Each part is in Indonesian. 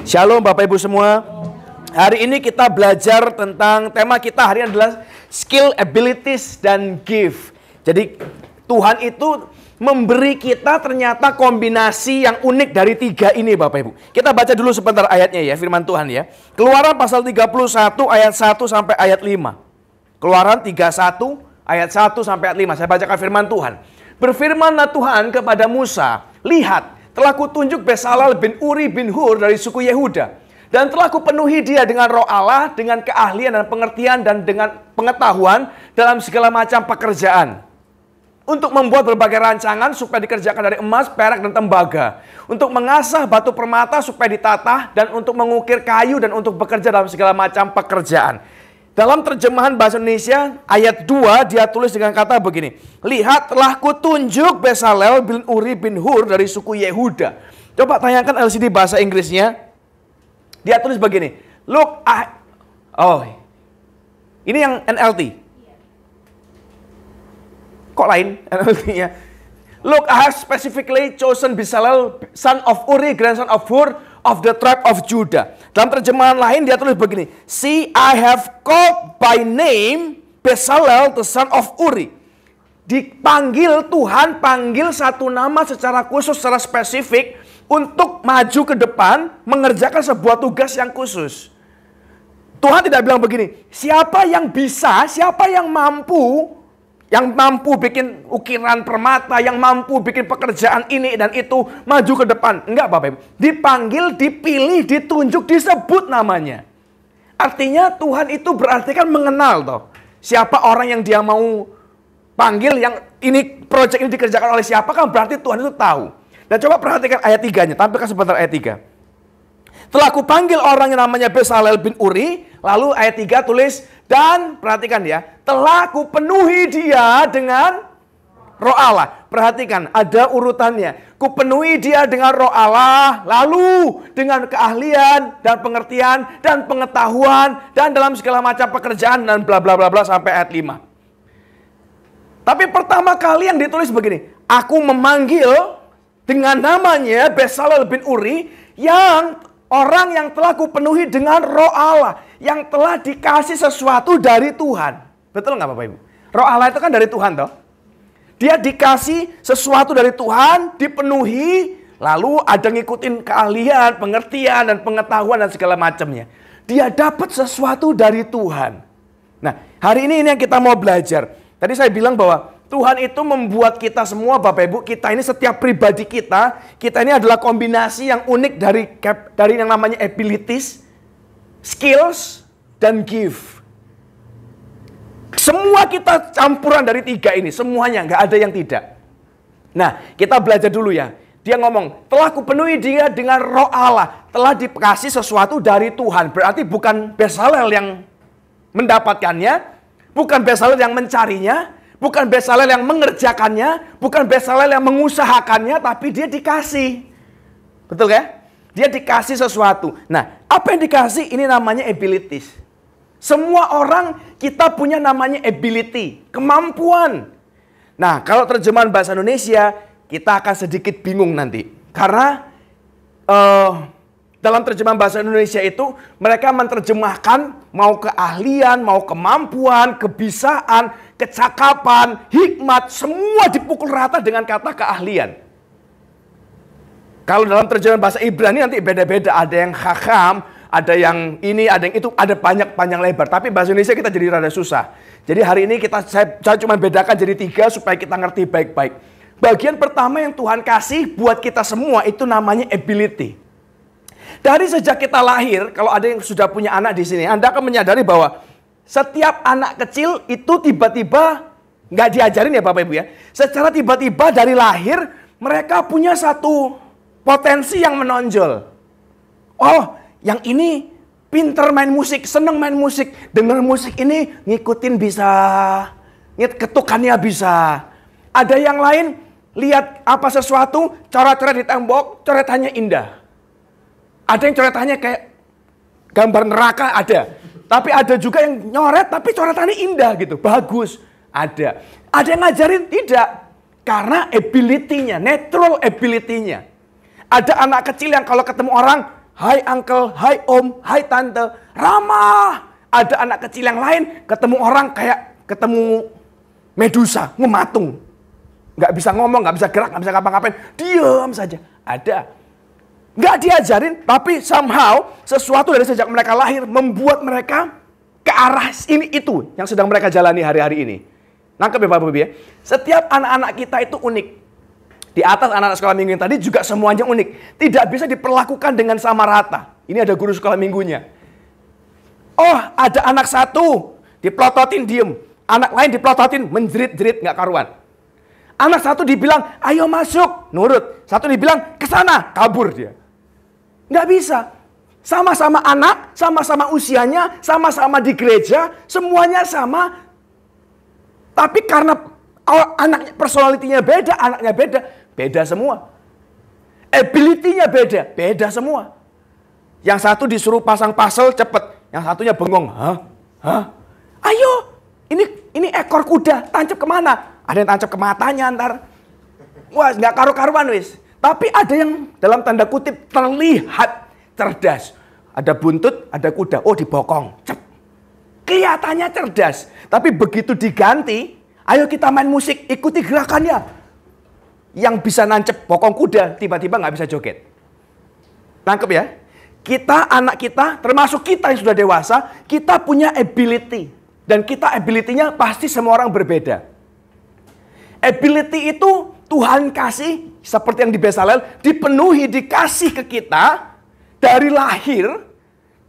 Shalom Bapak Ibu semua. Hari ini kita belajar tentang tema kita hari ini adalah skill, abilities, dan gift. Jadi Tuhan itu memberi kita ternyata kombinasi yang unik dari tiga ini Bapak Ibu. Kita baca dulu sebentar ayatnya ya, firman Tuhan ya. Keluaran pasal 31 ayat 1 sampai ayat 5. Keluaran 31 ayat 1 sampai ayat 5. Saya bacakan firman Tuhan. Berfirmanlah Tuhan kepada Musa, lihat, telah kutunjuk Bezalel bin Uri bin Hur dari suku Yehuda. Dan telah kupenuhi dia dengan roh Allah, dengan keahlian dan pengertian dan dengan pengetahuan dalam segala macam pekerjaan. Untuk membuat berbagai rancangan supaya dikerjakan dari emas, perak, dan tembaga. Untuk mengasah batu permata supaya ditatah, dan untuk mengukir kayu dan untuk bekerja dalam segala macam pekerjaan. Dalam terjemahan bahasa Indonesia ayat 2 dia tulis dengan kata begini. Lihat telah kutunjuk Bezalel bin Uri bin Hur dari suku Yehuda. Coba tayangkan LCD bahasa Inggrisnya. Dia tulis begini. Look, ini yang NLT. Kok lain NLT-nya? Look, I have specifically chosen Bezalel, son of Uri, grandson of Hur, of the tribe of Judah. Dalam terjemahan lain dia tulis begini. See, I have called by name Bezalel, the son of Uri. Dipanggil, Tuhan panggil satu nama secara khusus, secara spesifik untuk maju ke depan mengerjakan sebuah tugas yang khusus. Tuhan tidak bilang begini, siapa yang bisa, siapa yang mampu bikin ukiran permata, yang mampu bikin pekerjaan ini dan itu, maju ke depan. Enggak Bapak Ibu. Dipanggil, dipilih, ditunjuk, disebut namanya. Artinya Tuhan itu berarti kan mengenal toh. Siapa orang yang dia mau panggil, yang ini proyek ini dikerjakan oleh siapa, kan berarti Tuhan itu tahu. Dan coba perhatikan ayat 3-nya, tampilkan sebentar ayat 3. Telah kupanggil orang yang namanya Bezalel bin Uri, lalu ayat 3 tulis, dan perhatikan ya, telah kupenuhi dia dengan roh Allah. Perhatikan, ada urutannya. Kupenuhi dia dengan roh Allah, lalu dengan keahlian dan pengertian dan pengetahuan dan dalam segala macam pekerjaan dan bla bla bla bla sampai ayat 5. Tapi pertama kali yang ditulis begini, aku memanggil dengan namanya Bezalel bin Uri, yang orang yang telah kupenuhi dengan roh Allah, yang telah dikasih sesuatu dari Tuhan. Betul nggak Bapak Ibu? Roh Allah itu kan dari Tuhan toh. Dia dikasih sesuatu dari Tuhan, dipenuhi, lalu ada ngikutin keahlian, pengertian, dan pengetahuan dan segala macamnya. Dia dapat sesuatu dari Tuhan. Nah, hari ini yang kita mau belajar. Tadi saya bilang bahwa Tuhan itu membuat kita semua, Bapak Ibu, kita ini setiap pribadi kita ini adalah kombinasi yang unik dari yang namanya abilities, skills, dan gift. Semua kita campuran dari tiga ini, semuanya, nggak ada yang tidak. Nah, kita belajar dulu ya. Dia ngomong, telah kupenuhi dia dengan roh Allah, telah dikasih sesuatu dari Tuhan. Berarti bukan Bezalel yang mendapatkannya, bukan Bezalel yang mencarinya, bukan Bezalel yang mengerjakannya, bukan Bezalel yang mengusahakannya, tapi dia dikasih. Betul ya? Dia dikasih sesuatu. Nah, apa yang dikasih? Ini namanya abilities. Semua orang kita punya namanya ability, kemampuan. Nah, kalau terjemahan bahasa Indonesia, kita akan sedikit bingung nanti. Karena dalam terjemahan bahasa Indonesia itu, mereka menerjemahkan mau keahlian, mau kemampuan, kebisaan, kecakapan, hikmat, semua dipukul rata dengan kata keahlian. Kalau dalam terjemahan bahasa Ibrani nanti beda-beda. Ada yang hakam, ada yang ini, ada yang itu, ada banyak panjang lebar. Tapi bahasa Indonesia kita jadi rada susah. Jadi hari ini saya cuma bedakan jadi 3 supaya kita ngerti baik-baik. Bagian pertama yang Tuhan kasih buat kita semua itu namanya ability. Dari sejak kita lahir, kalau ada yang sudah punya anak di sini, Anda akan menyadari bahwa setiap anak kecil itu tiba-tiba nggak diajarin ya Bapak Ibu ya. Secara tiba-tiba dari lahir mereka punya satu potensi yang menonjol. Oh, yang ini pinter main musik, seneng main musik, denger musik ini ngikutin bisa, ketukannya bisa. Ada yang lain lihat apa sesuatu, coret-coret di tembok, coretannya indah. Ada yang coretannya kayak gambar neraka, ada. Tapi ada juga yang nyoret tapi coretannya indah gitu, bagus. Ada. Ada yang ngajarin? Tidak. Karena ability-nya, natural ability-nya. Ada anak kecil yang kalau ketemu orang hai uncle, hai om, hai tante, ramah. Ada anak kecil yang lain ketemu orang kayak ketemu Medusa, ngematung. Nggak bisa ngomong, nggak bisa gerak, nggak bisa ngapa-ngapain. Diam saja. Ada. Nggak diajarin, tapi somehow sesuatu dari sejak mereka lahir membuat mereka ke arah ini itu yang sedang mereka jalani hari-hari ini. Nangkep ya Bapak Ibu ya? Setiap anak-anak kita itu unik. Di atas anak-anak sekolah minggu yang tadi juga semuanya unik. Tidak bisa diperlakukan dengan sama rata. Ini ada guru sekolah minggunya. Oh, ada anak satu diplototin diem. Anak lain diplototin menjerit-jerit nggak karuan. Anak satu dibilang, ayo masuk, nurut. Satu dibilang, ke sana, kabur dia. Nggak bisa. Sama-sama anak, sama-sama usianya, sama-sama di gereja, semuanya sama. Tapi karena anaknya personalitinya beda, anaknya beda, beda semua. Ability-nya beda, beda semua. Yang satu disuruh pasang puzzle cepet, yang satunya bengong. Hah? Ayo, ini ekor kuda, tancap kemana? Ada yang tancap ke matanya ntar. Wah, nggak karu-karuan wis. Tapi ada yang dalam tanda kutip terlihat cerdas. Ada buntut, ada kuda. Oh, dibokong. Cep. Kelihatannya cerdas. Tapi begitu diganti, ayo kita main musik, ikuti gerakannya. Yang bisa nancep bokong kuda, tiba-tiba nggak bisa joget. Nangkep ya? Kita, anak kita, termasuk kita yang sudah dewasa, kita punya ability. Dan kita ability-nya pasti semua orang berbeda. Ability itu Tuhan kasih, seperti yang di Bezalel, dipenuhi, dikasih ke kita dari lahir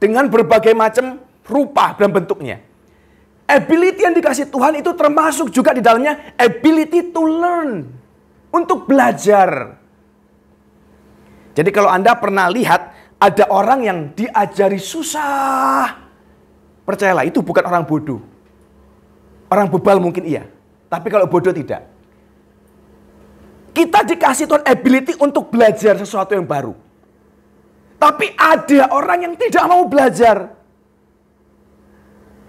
dengan berbagai macam rupa dan bentuknya. Ability yang dikasih Tuhan itu termasuk juga di dalamnya ability to learn. Untuk belajar. Jadi kalau Anda pernah lihat ada orang yang diajari susah, percayalah itu bukan orang bodoh. Orang bebal mungkin iya, tapi kalau bodoh tidak. Kita dikasih Tuhan ability untuk belajar sesuatu yang baru. Tapi ada orang yang tidak mau belajar.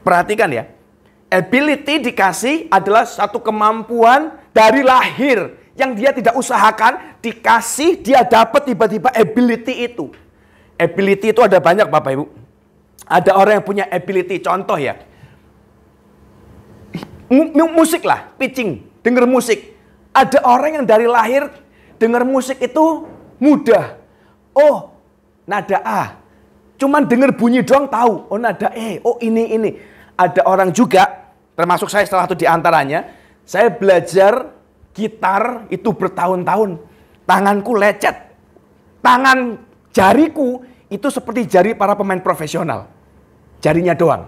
Perhatikan ya, ability dikasih adalah satu kemampuan dari lahir yang dia tidak usahakan, dikasih, dia dapat tiba-tiba ability itu. Ability itu ada banyak Bapak Ibu. Ada orang yang punya ability, contoh ya. Musik lah, pitching, denger musik. Ada orang yang dari lahir denger musik itu mudah. Oh, nada A. Cuman denger bunyi doang tahu. Oh, nada E. Oh, ini. Ada orang juga, termasuk saya salah satu di antaranya, saya belajar gitar itu bertahun-tahun. Tanganku lecet. Tangan jariku itu seperti jari para pemain profesional. Jarinya doang.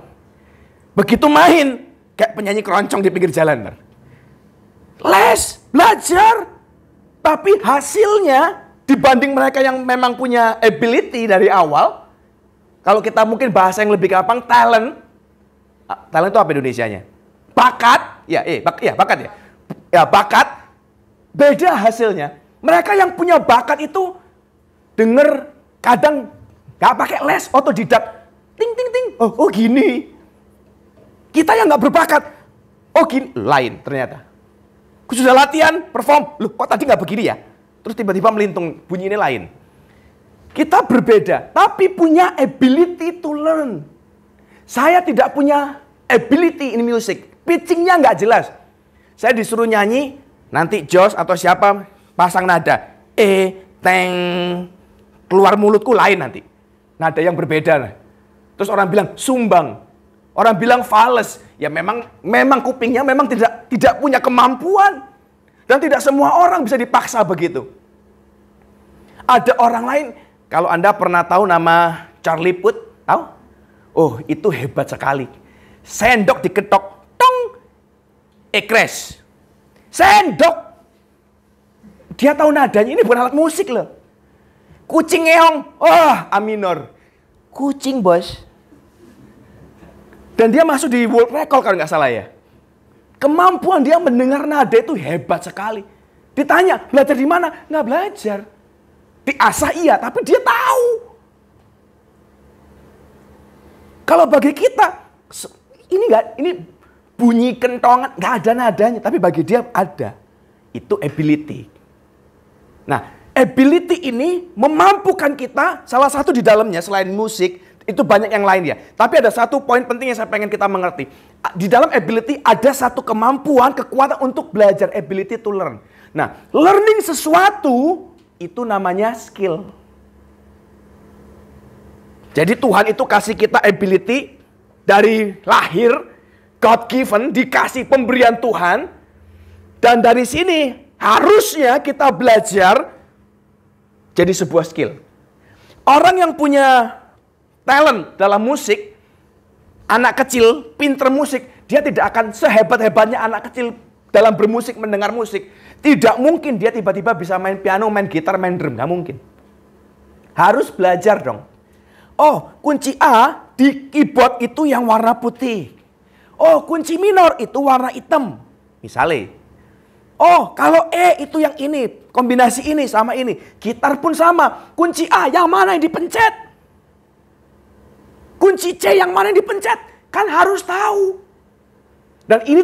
Begitu main, kayak penyanyi keroncong di pinggir jalan. Les, belajar. Tapi hasilnya dibanding mereka yang memang punya ability dari awal, kalau kita mungkin bahasa yang lebih gampang, talent. Talent itu apa Indonesianya? Bakat. Bakat ya. Ya, bakat. Beda hasilnya. Mereka yang punya bakat itu denger kadang gak pakai les, otodidak. Ting ting ting. Oh gini. Kita yang gak berbakat. Oh gini, lain ternyata. Sudah latihan, perform. Loh kok tadi gak begini ya? Terus tiba-tiba melintung, bunyi ini lain. Kita berbeda, tapi punya ability to learn. Saya tidak punya ability in music. Pitchingnya gak jelas. Saya disuruh nyanyi, nanti Jos atau siapa pasang nada. Teng. Keluar mulutku lain nanti. Nada yang berbeda. Terus orang bilang sumbang. Orang bilang fales. Ya memang kupingnya memang tidak punya kemampuan. Dan tidak semua orang bisa dipaksa begitu. Ada orang lain. Kalau Anda pernah tahu nama Charlie Puth, tahu? Oh, itu hebat sekali. Sendok diketok, tong, crash. Sendok. Dia tahu nadanya, ini bukan alat musik loh. Kucing ngeong, A minor. Kucing bos. Dan dia masuk di world record kalau nggak salah ya. Kemampuan dia mendengar nada itu hebat sekali. Ditanya, belajar di mana? Nggak belajar. Diasah iya, tapi dia tahu. Kalau bagi kita, ini bunyi kentongan, nggak ada nadanya. Tapi bagi dia ada. Itu ability. Nah, ability ini memampukan kita, salah satu di dalamnya selain musik, itu banyak yang lain ya. Tapi ada satu poin penting yang saya pengen kita mengerti. Di dalam ability ada satu kemampuan, kekuatan untuk belajar, ability to learn. Nah, learning sesuatu itu namanya skill. Jadi Tuhan itu kasih kita ability dari lahir, God given, dikasih pemberian Tuhan. Dan dari sini harusnya kita belajar jadi sebuah skill. Orang yang punya talent dalam musik, anak kecil, pinter musik, dia tidak akan sehebat-hebatnya anak kecil dalam bermusik, mendengar musik. Tidak mungkin dia tiba-tiba bisa main piano, main gitar, main drum. Nggak mungkin. Harus belajar dong. Oh, kunci A di keyboard itu yang warna putih. Oh, kunci minor itu warna hitam. Misalnya. Oh, kalau E itu yang ini. Kombinasi ini sama ini. Gitar pun sama. Kunci A yang mana yang dipencet? Kunci C yang mana yang dipencet? Kan harus tahu. Dan ini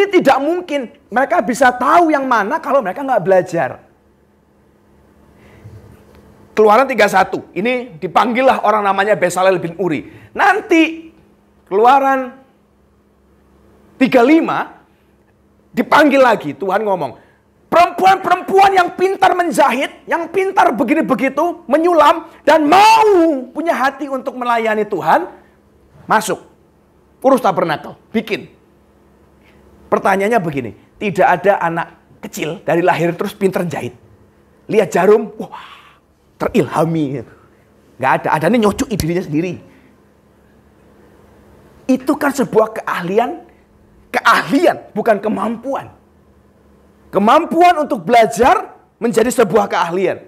tidak mungkin mereka bisa tahu yang mana kalau mereka nggak belajar. Keluaran 31. Ini dipanggillah orang namanya Bezalel bin Uri. Nanti Keluaran 35 dipanggil lagi. Tuhan ngomong, perempuan-perempuan yang pintar menjahit, yang pintar begini begitu, menyulam dan mau punya hati untuk melayani Tuhan, masuk. Urus tabernakel, bikin. Pertanyaannya begini, tidak ada anak kecil dari lahir terus pintar jahit. Lihat jarum, wah, terilhami. Nggak ada, adanya nyocok dirinya sendiri. Itu kan sebuah keahlian, bukan kemampuan. Kemampuan untuk belajar menjadi sebuah keahlian.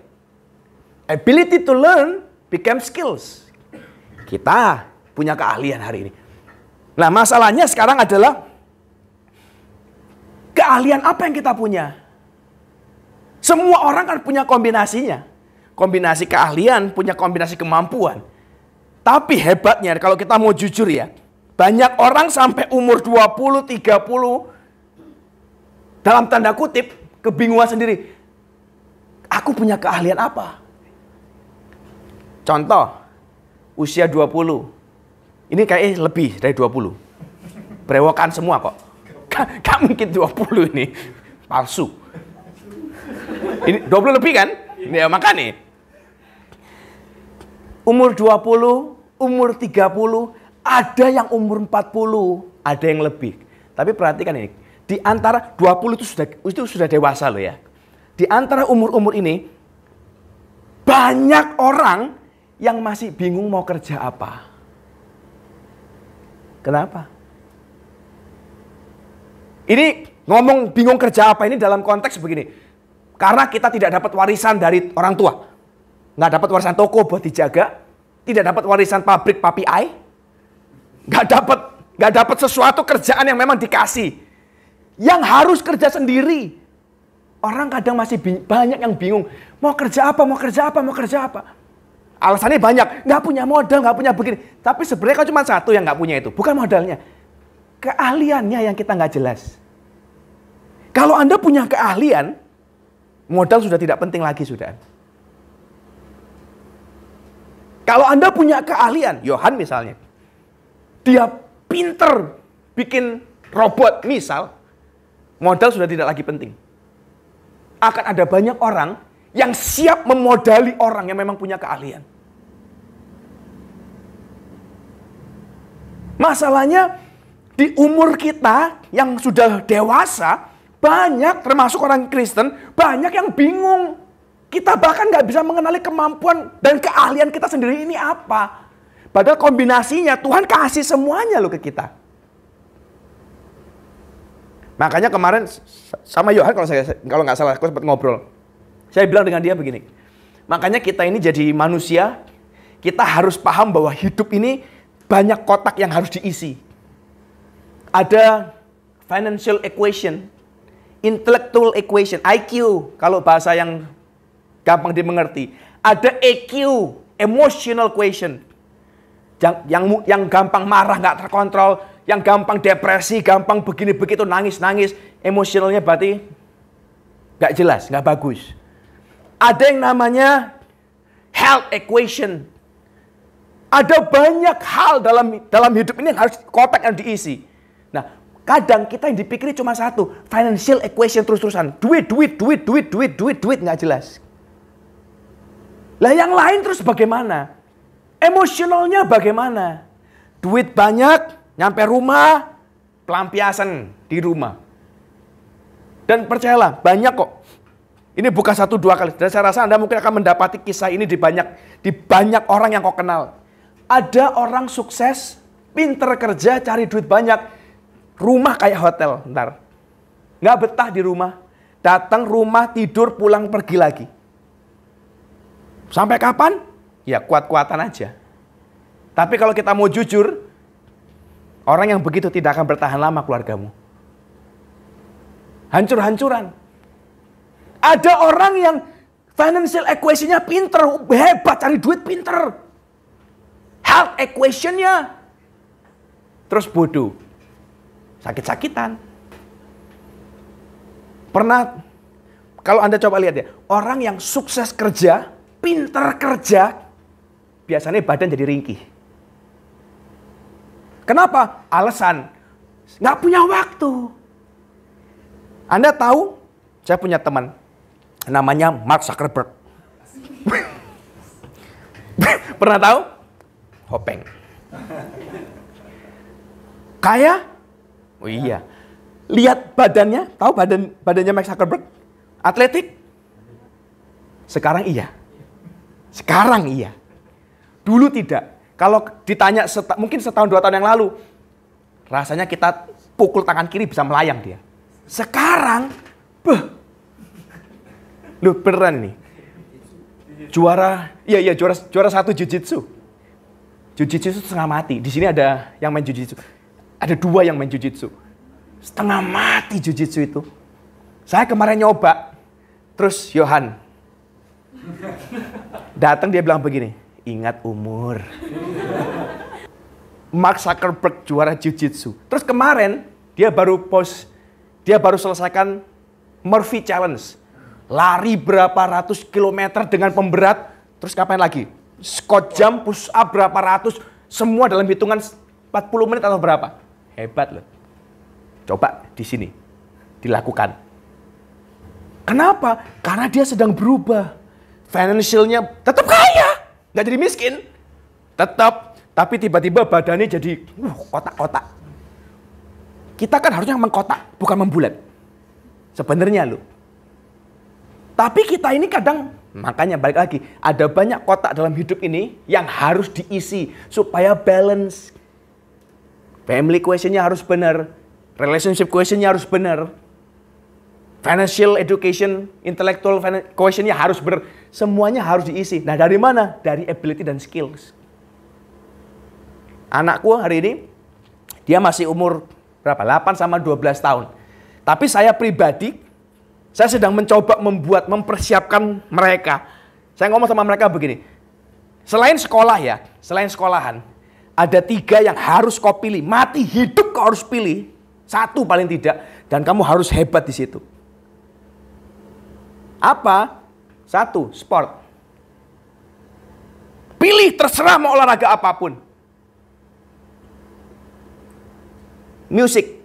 Ability to learn become skills. Kita punya keahlian hari ini. Nah, masalahnya sekarang adalah keahlian apa yang kita punya? Semua orang kan punya kombinasinya. Kombinasi keahlian, punya kombinasi kemampuan. Tapi hebatnya kalau kita mau jujur ya, banyak orang sampai umur 20, 30 dalam tanda kutip kebingungan sendiri. Aku punya keahlian apa? Contoh, usia 20. Ini kayaknya lebih dari 20. Berewokan semua kok. Gak mungkin 20 ini. Palsu. Ini 20 lebih kan? Ya makanya. Umur 20, umur 30, ada yang umur 40, ada yang lebih. Tapi perhatikan ini, di antara 20 itu sudah dewasa loh ya. Di antara umur-umur ini, banyak orang yang masih bingung mau kerja apa. Kenapa? Ini ngomong bingung kerja apa ini dalam konteks begini. Karena kita tidak dapat warisan dari orang tua. Nggak dapat warisan toko buat dijaga. Tidak dapat warisan pabrik papi ai. Nggak dapat sesuatu kerjaan yang memang dikasih. Yang harus kerja sendiri. Orang kadang masih banyak yang bingung. Mau kerja apa, mau kerja apa, mau kerja apa. Alasannya banyak. Nggak punya modal, nggak punya begini. Tapi sebenarnya kan cuma satu yang nggak punya itu. Bukan modalnya. Keahliannya yang kita nggak jelas. Kalau Anda punya keahlian, modal sudah tidak penting lagi sudah. Kalau Anda punya keahlian, Yohan misalnya, dia pinter bikin robot misal, modal sudah tidak lagi penting. Akan ada banyak orang yang siap memodali orang yang memang punya keahlian. Masalahnya di umur kita yang sudah dewasa, banyak termasuk orang Kristen, banyak yang bingung. Kita bahkan nggak bisa mengenali kemampuan dan keahlian kita sendiri ini apa. Padahal kombinasinya Tuhan kasih semuanya loh ke kita. Makanya kemarin sama Yohan kalau nggak salah aku sempat ngobrol. Saya bilang dengan dia begini. Makanya kita ini jadi manusia, kita harus paham bahwa hidup ini banyak kotak yang harus diisi. Ada financial equation, intellectual equation, IQ kalau bahasa yang gampang dimengerti. Ada EQ, emotional equation. Yang gampang marah nggak terkontrol, yang gampang depresi, gampang begini begitu nangis, emosionalnya berarti nggak jelas, nggak bagus. Ada yang namanya health equation. Ada banyak hal dalam hidup ini yang harus kotak yang diisi. Nah, kadang kita yang dipikiri cuma satu, financial equation terus-terusan. Duit, nggak jelas. Lah yang lain terus bagaimana? Emosionalnya bagaimana? Duit banyak, nyampe rumah, pelampiasan di rumah. Dan percayalah, banyak kok. Ini bukan 1-2 kali. Dan saya rasa Anda mungkin akan mendapati kisah ini di banyak orang yang kau kenal. Ada orang sukses, pinter kerja, cari duit banyak. Rumah kayak hotel, ntar. Nggak betah di rumah. Datang rumah, tidur, pulang, pergi lagi. Sampai kapan? Ya kuat-kuatan aja. Tapi kalau kita mau jujur, orang yang begitu tidak akan bertahan lama keluargamu. Hancur-hancuran. Ada orang yang financial equation-nya pinter, hebat, cari duit pinter. Health equation-nya terus bodoh. Sakit-sakitan. Pernah, kalau Anda coba lihat ya, orang yang sukses kerja, pinter kerja, biasanya badan jadi ringkih. Kenapa? Alasan, nggak punya waktu. Anda tahu, saya punya teman, namanya Mark Zuckerberg. Pernah tahu? Hopeng. Kaya? Oh iya. Lihat badannya, tahu badannya Mark Zuckerberg? Atletik? Sekarang iya. Sekarang iya. Dulu tidak. Kalau ditanya mungkin setahun 2 tahun yang lalu, rasanya kita pukul tangan kiri bisa melayang dia. Sekarang, loh beneran nih. Juara 1 jiu-jitsu. Jiu-jitsu itu setengah mati. Di sini ada yang main jiu-jitsu. Ada 2 yang main jiu-jitsu. Setengah mati jiu-jitsu itu. Saya kemarin nyoba. Terus Yohan datang, dia bilang begini, ingat umur. Mark Zuckerberg juara jiu-jitsu. Terus kemarin dia baru selesaikan Murphy Challenge. Lari berapa ratus kilometer dengan pemberat. Terus ngapain lagi? Squat jump, push up berapa ratus. Semua dalam hitungan 40 menit atau berapa. Hebat loh. Coba di sini dilakukan. Kenapa? Karena dia sedang berubah. Financialnya tetap kaya. Nggak jadi miskin. Tetap. Tapi tiba-tiba badannya jadi kotak-kotak. Kita kan harusnya mengkotak, bukan membulat. Sebenarnya loh. Tapi kita ini kadang, makanya balik lagi, ada banyak kotak dalam hidup ini yang harus diisi supaya balance. Family question-nya harus benar, relationship question-nya harus benar, financial education, intellectual question-nya harus benar, semuanya harus diisi. Nah, dari mana? Dari ability dan skills. Anakku hari ini, dia masih umur berapa? 8 sama 12 tahun. Tapi saya pribadi, saya sedang mencoba mempersiapkan mereka. Saya ngomong sama mereka begini. Selain sekolah ya, selain sekolahan, ada 3 yang harus kau pilih. Mati hidup kau harus pilih. 1 paling tidak. Dan kamu harus hebat di situ. Apa? 1, sport. Pilih terserah mau olahraga apapun. Musik.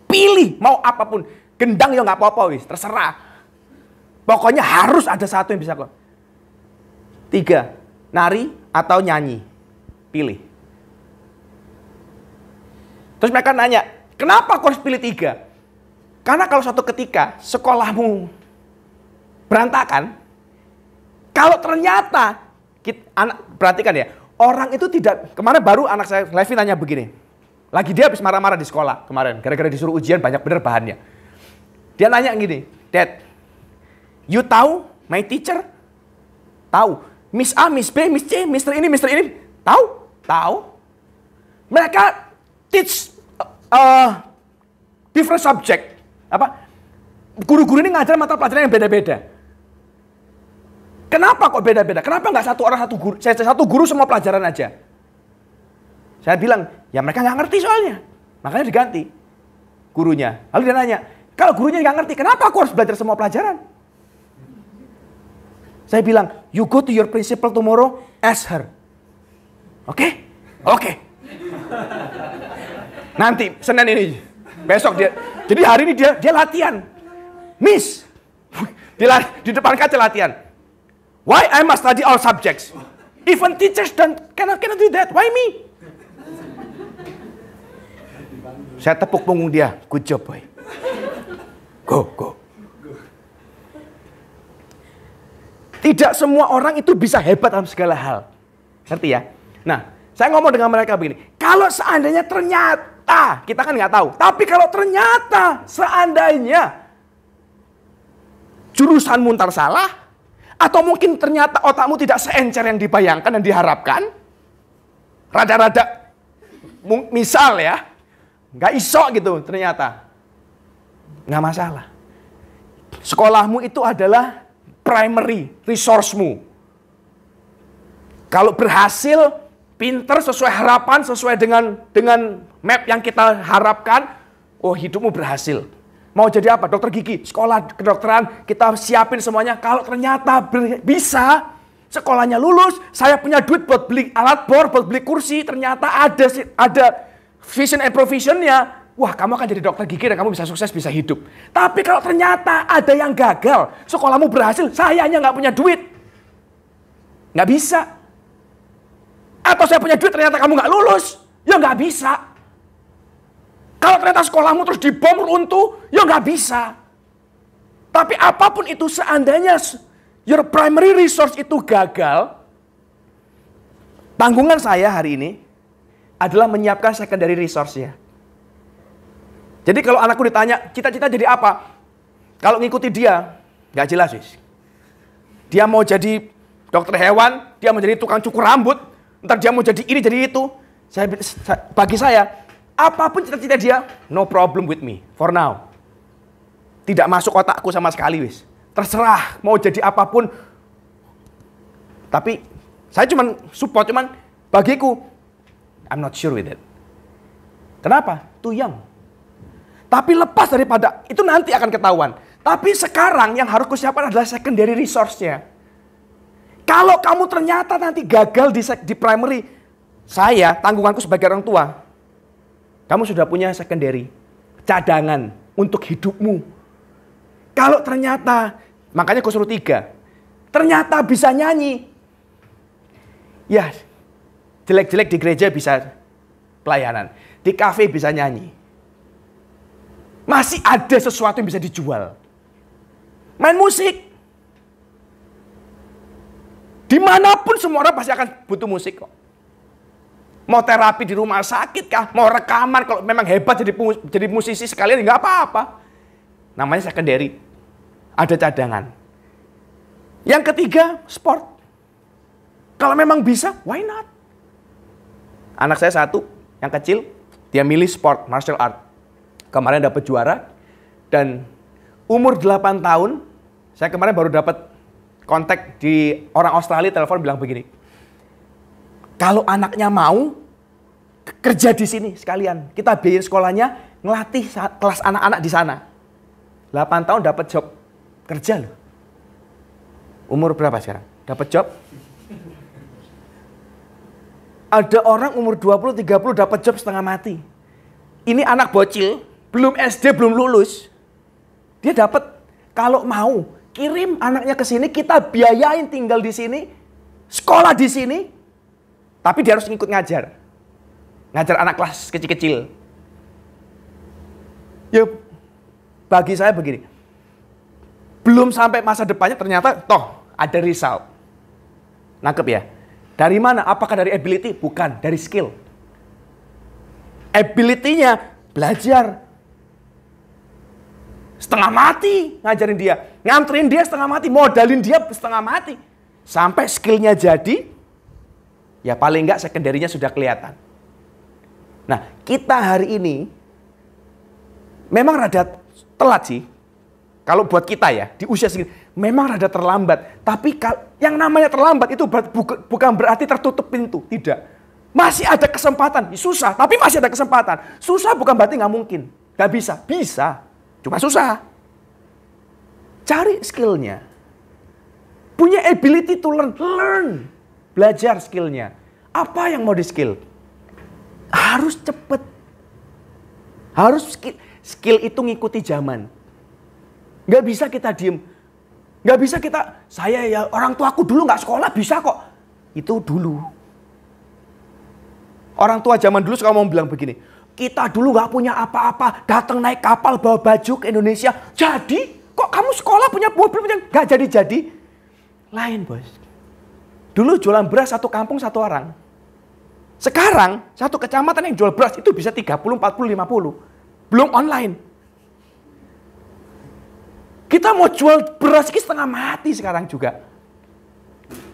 Pilih mau apapun. Gendang ya nggak apa-apa wis, terserah. Pokoknya harus ada 1 yang bisa kok. 3, nari atau nyanyi. Pilih. Terus mereka nanya, kenapa kau harus pilih 3? Karena kalau suatu ketika sekolahmu berantakan, kalau ternyata perhatikan ya, orang itu tidak, kemarin baru anak saya Levi nanya begini. Lagi dia habis marah-marah di sekolah kemarin, gara-gara disuruh ujian banyak bener bahannya. Dia nanya gini, Dad, you tahu my teacher? Tahu. Miss A, Miss B, Miss C, Mr. ini, Mr. ini. Tahu? Tahu. Mereka teach different subject. Apa? Guru-guru ini ngajar mata pelajaran yang beda-beda. Kenapa kok beda-beda? Kenapa nggak satu orang satu guru? Saya satu guru semua pelajaran aja. Saya bilang, ya mereka nggak ngerti soalnya. Makanya diganti gurunya. Lalu dia nanya, kalau gurunya nggak ngerti, kenapa aku harus belajar semua pelajaran? Saya bilang, you go to your principal tomorrow, ask her. Oke? Oke. Nanti, Senin ini. Besok dia. Jadi hari ini dia latihan. Miss. Di depan kaca latihan. Why I must study all subjects? Even teachers cannot do that. Why me? Saya tepuk punggung dia. Good job, boy. Go. Tidak semua orang itu bisa hebat dalam segala hal. Ngerti ya? Nah, saya ngomong dengan mereka begini. Kalau seandainya ternyata, kita kan nggak tahu. Tapi kalau ternyata, seandainya jurusanmu ntar salah, atau mungkin ternyata otakmu tidak seencer yang dibayangkan dan diharapkan, rada-rada, misal ya, nggak iso gitu ternyata. Nggak masalah. Sekolahmu itu adalah primary resource-mu. Kalau berhasil, pinter, sesuai harapan, sesuai dengan map yang kita harapkan, oh hidupmu berhasil. Mau jadi apa? Dokter gigi, sekolah kedokteran, kita siapin semuanya. Kalau ternyata bisa, sekolahnya lulus, saya punya duit buat beli alat bor, buat beli kursi, ternyata ada vision and provision-nya. Wah, kamu akan jadi dokter gigi dan kamu bisa sukses, bisa hidup. Tapi kalau ternyata ada yang gagal, sekolahmu berhasil, sayanya nggak punya duit. Nggak bisa. Atau saya punya duit, ternyata kamu nggak lulus, ya nggak bisa. Kalau ternyata sekolahmu terus dibom runtuh, ya nggak bisa. Tapi apapun itu, seandainya your primary resource itu gagal, tanggungan saya hari ini adalah menyiapkan secondary resource-nya. Jadi kalau anakku ditanya, cita-cita jadi apa? Kalau ngikuti dia, nggak jelas, wis. Dia mau jadi dokter hewan, dia mau jadi tukang cukur rambut, ntar dia mau jadi ini, jadi itu. Bagi saya, apapun cita-cita dia, no problem with me, for now. Tidak masuk otakku sama sekali, wis. Terserah, mau jadi apapun. Tapi, saya cuman support, bagiku, I'm not sure with it. Kenapa? Too young. Tapi lepas daripada, itu nanti akan ketahuan. Tapi sekarang yang harus kusiapkan adalah secondary resource-nya. Kalau kamu ternyata nanti gagal di primary, saya, tanggunganku sebagai orang tua, kamu sudah punya secondary, cadangan untuk hidupmu. Kalau ternyata, makanya aku suruh 3, ternyata bisa nyanyi. Ya, jelek-jelek di gereja bisa pelayanan, di kafe bisa nyanyi. Masih ada sesuatu yang bisa dijual. Main musik. Dimanapun semua orang pasti akan butuh musik kok. Mau terapi di rumah sakit kah? Mau rekaman kalau memang hebat jadi musisi sekalian nggak apa-apa. Namanya secondary. Ada cadangan. Yang ketiga, sport. Kalau memang bisa, why not? Anak saya satu, yang kecil, dia milih sport, martial art. Kemarin dapat juara, dan umur 8 tahun, saya kemarin baru dapat kontak di orang Australia, telepon bilang begini, kalau anaknya mau, kerja di sini sekalian, kita biayain sekolahnya, ngelatih kelas anak-anak di sana. 8 tahun dapat job, kerja loh. Umur berapa sekarang? Dapat job? Ada orang umur 20-30 dapat job setengah mati. Ini anak bocil, belum SD, belum lulus. Dia dapat, kalau mau, kirim anaknya ke sini, kita biayain tinggal di sini, sekolah di sini, tapi dia harus ngikut ngajar. Ngajar anak kelas kecil-kecil. Ya, bagi saya begini, belum sampai masa depannya ternyata toh ada result. Nangkep ya? Dari mana? Apakah dari ability? Bukan, dari skill. Ability-nya belajar. Setengah mati ngajarin dia, nganterin dia setengah mati, modalin dia setengah mati. Sampai skillnya jadi, ya paling enggak secondary-nya sudah kelihatan. Nah, kita hari ini memang rada telat sih. Kalau buat kita ya, di usia segini, memang rada terlambat. Tapi yang namanya terlambat itu bukan berarti tertutup pintu, tidak. Masih ada kesempatan, susah, tapi masih ada kesempatan. Susah bukan berarti nggak mungkin, nggak bisa, bisa. Cuma susah. Cari skillnya. Punya ability to learn. Learn. Belajar skillnya. Apa yang mau di skill? Harus cepet. Harus skill. Skill itu ngikuti zaman. Nggak bisa kita diem. Nggak bisa kita, saya ya orang tuaku dulu nggak sekolah bisa kok. Itu dulu. Orang tua zaman dulu suka mau bilang begini. Kita dulu nggak punya apa-apa. Datang naik kapal bawa baju ke Indonesia. Jadi kok kamu sekolah punya mobil punya nggak jadi-jadi. Lain bos. Dulu jualan beras satu kampung satu orang. Sekarang satu kecamatan yang jual beras itu bisa 30, 40, 50. Belum online. Kita mau jual beras ini setengah mati sekarang juga.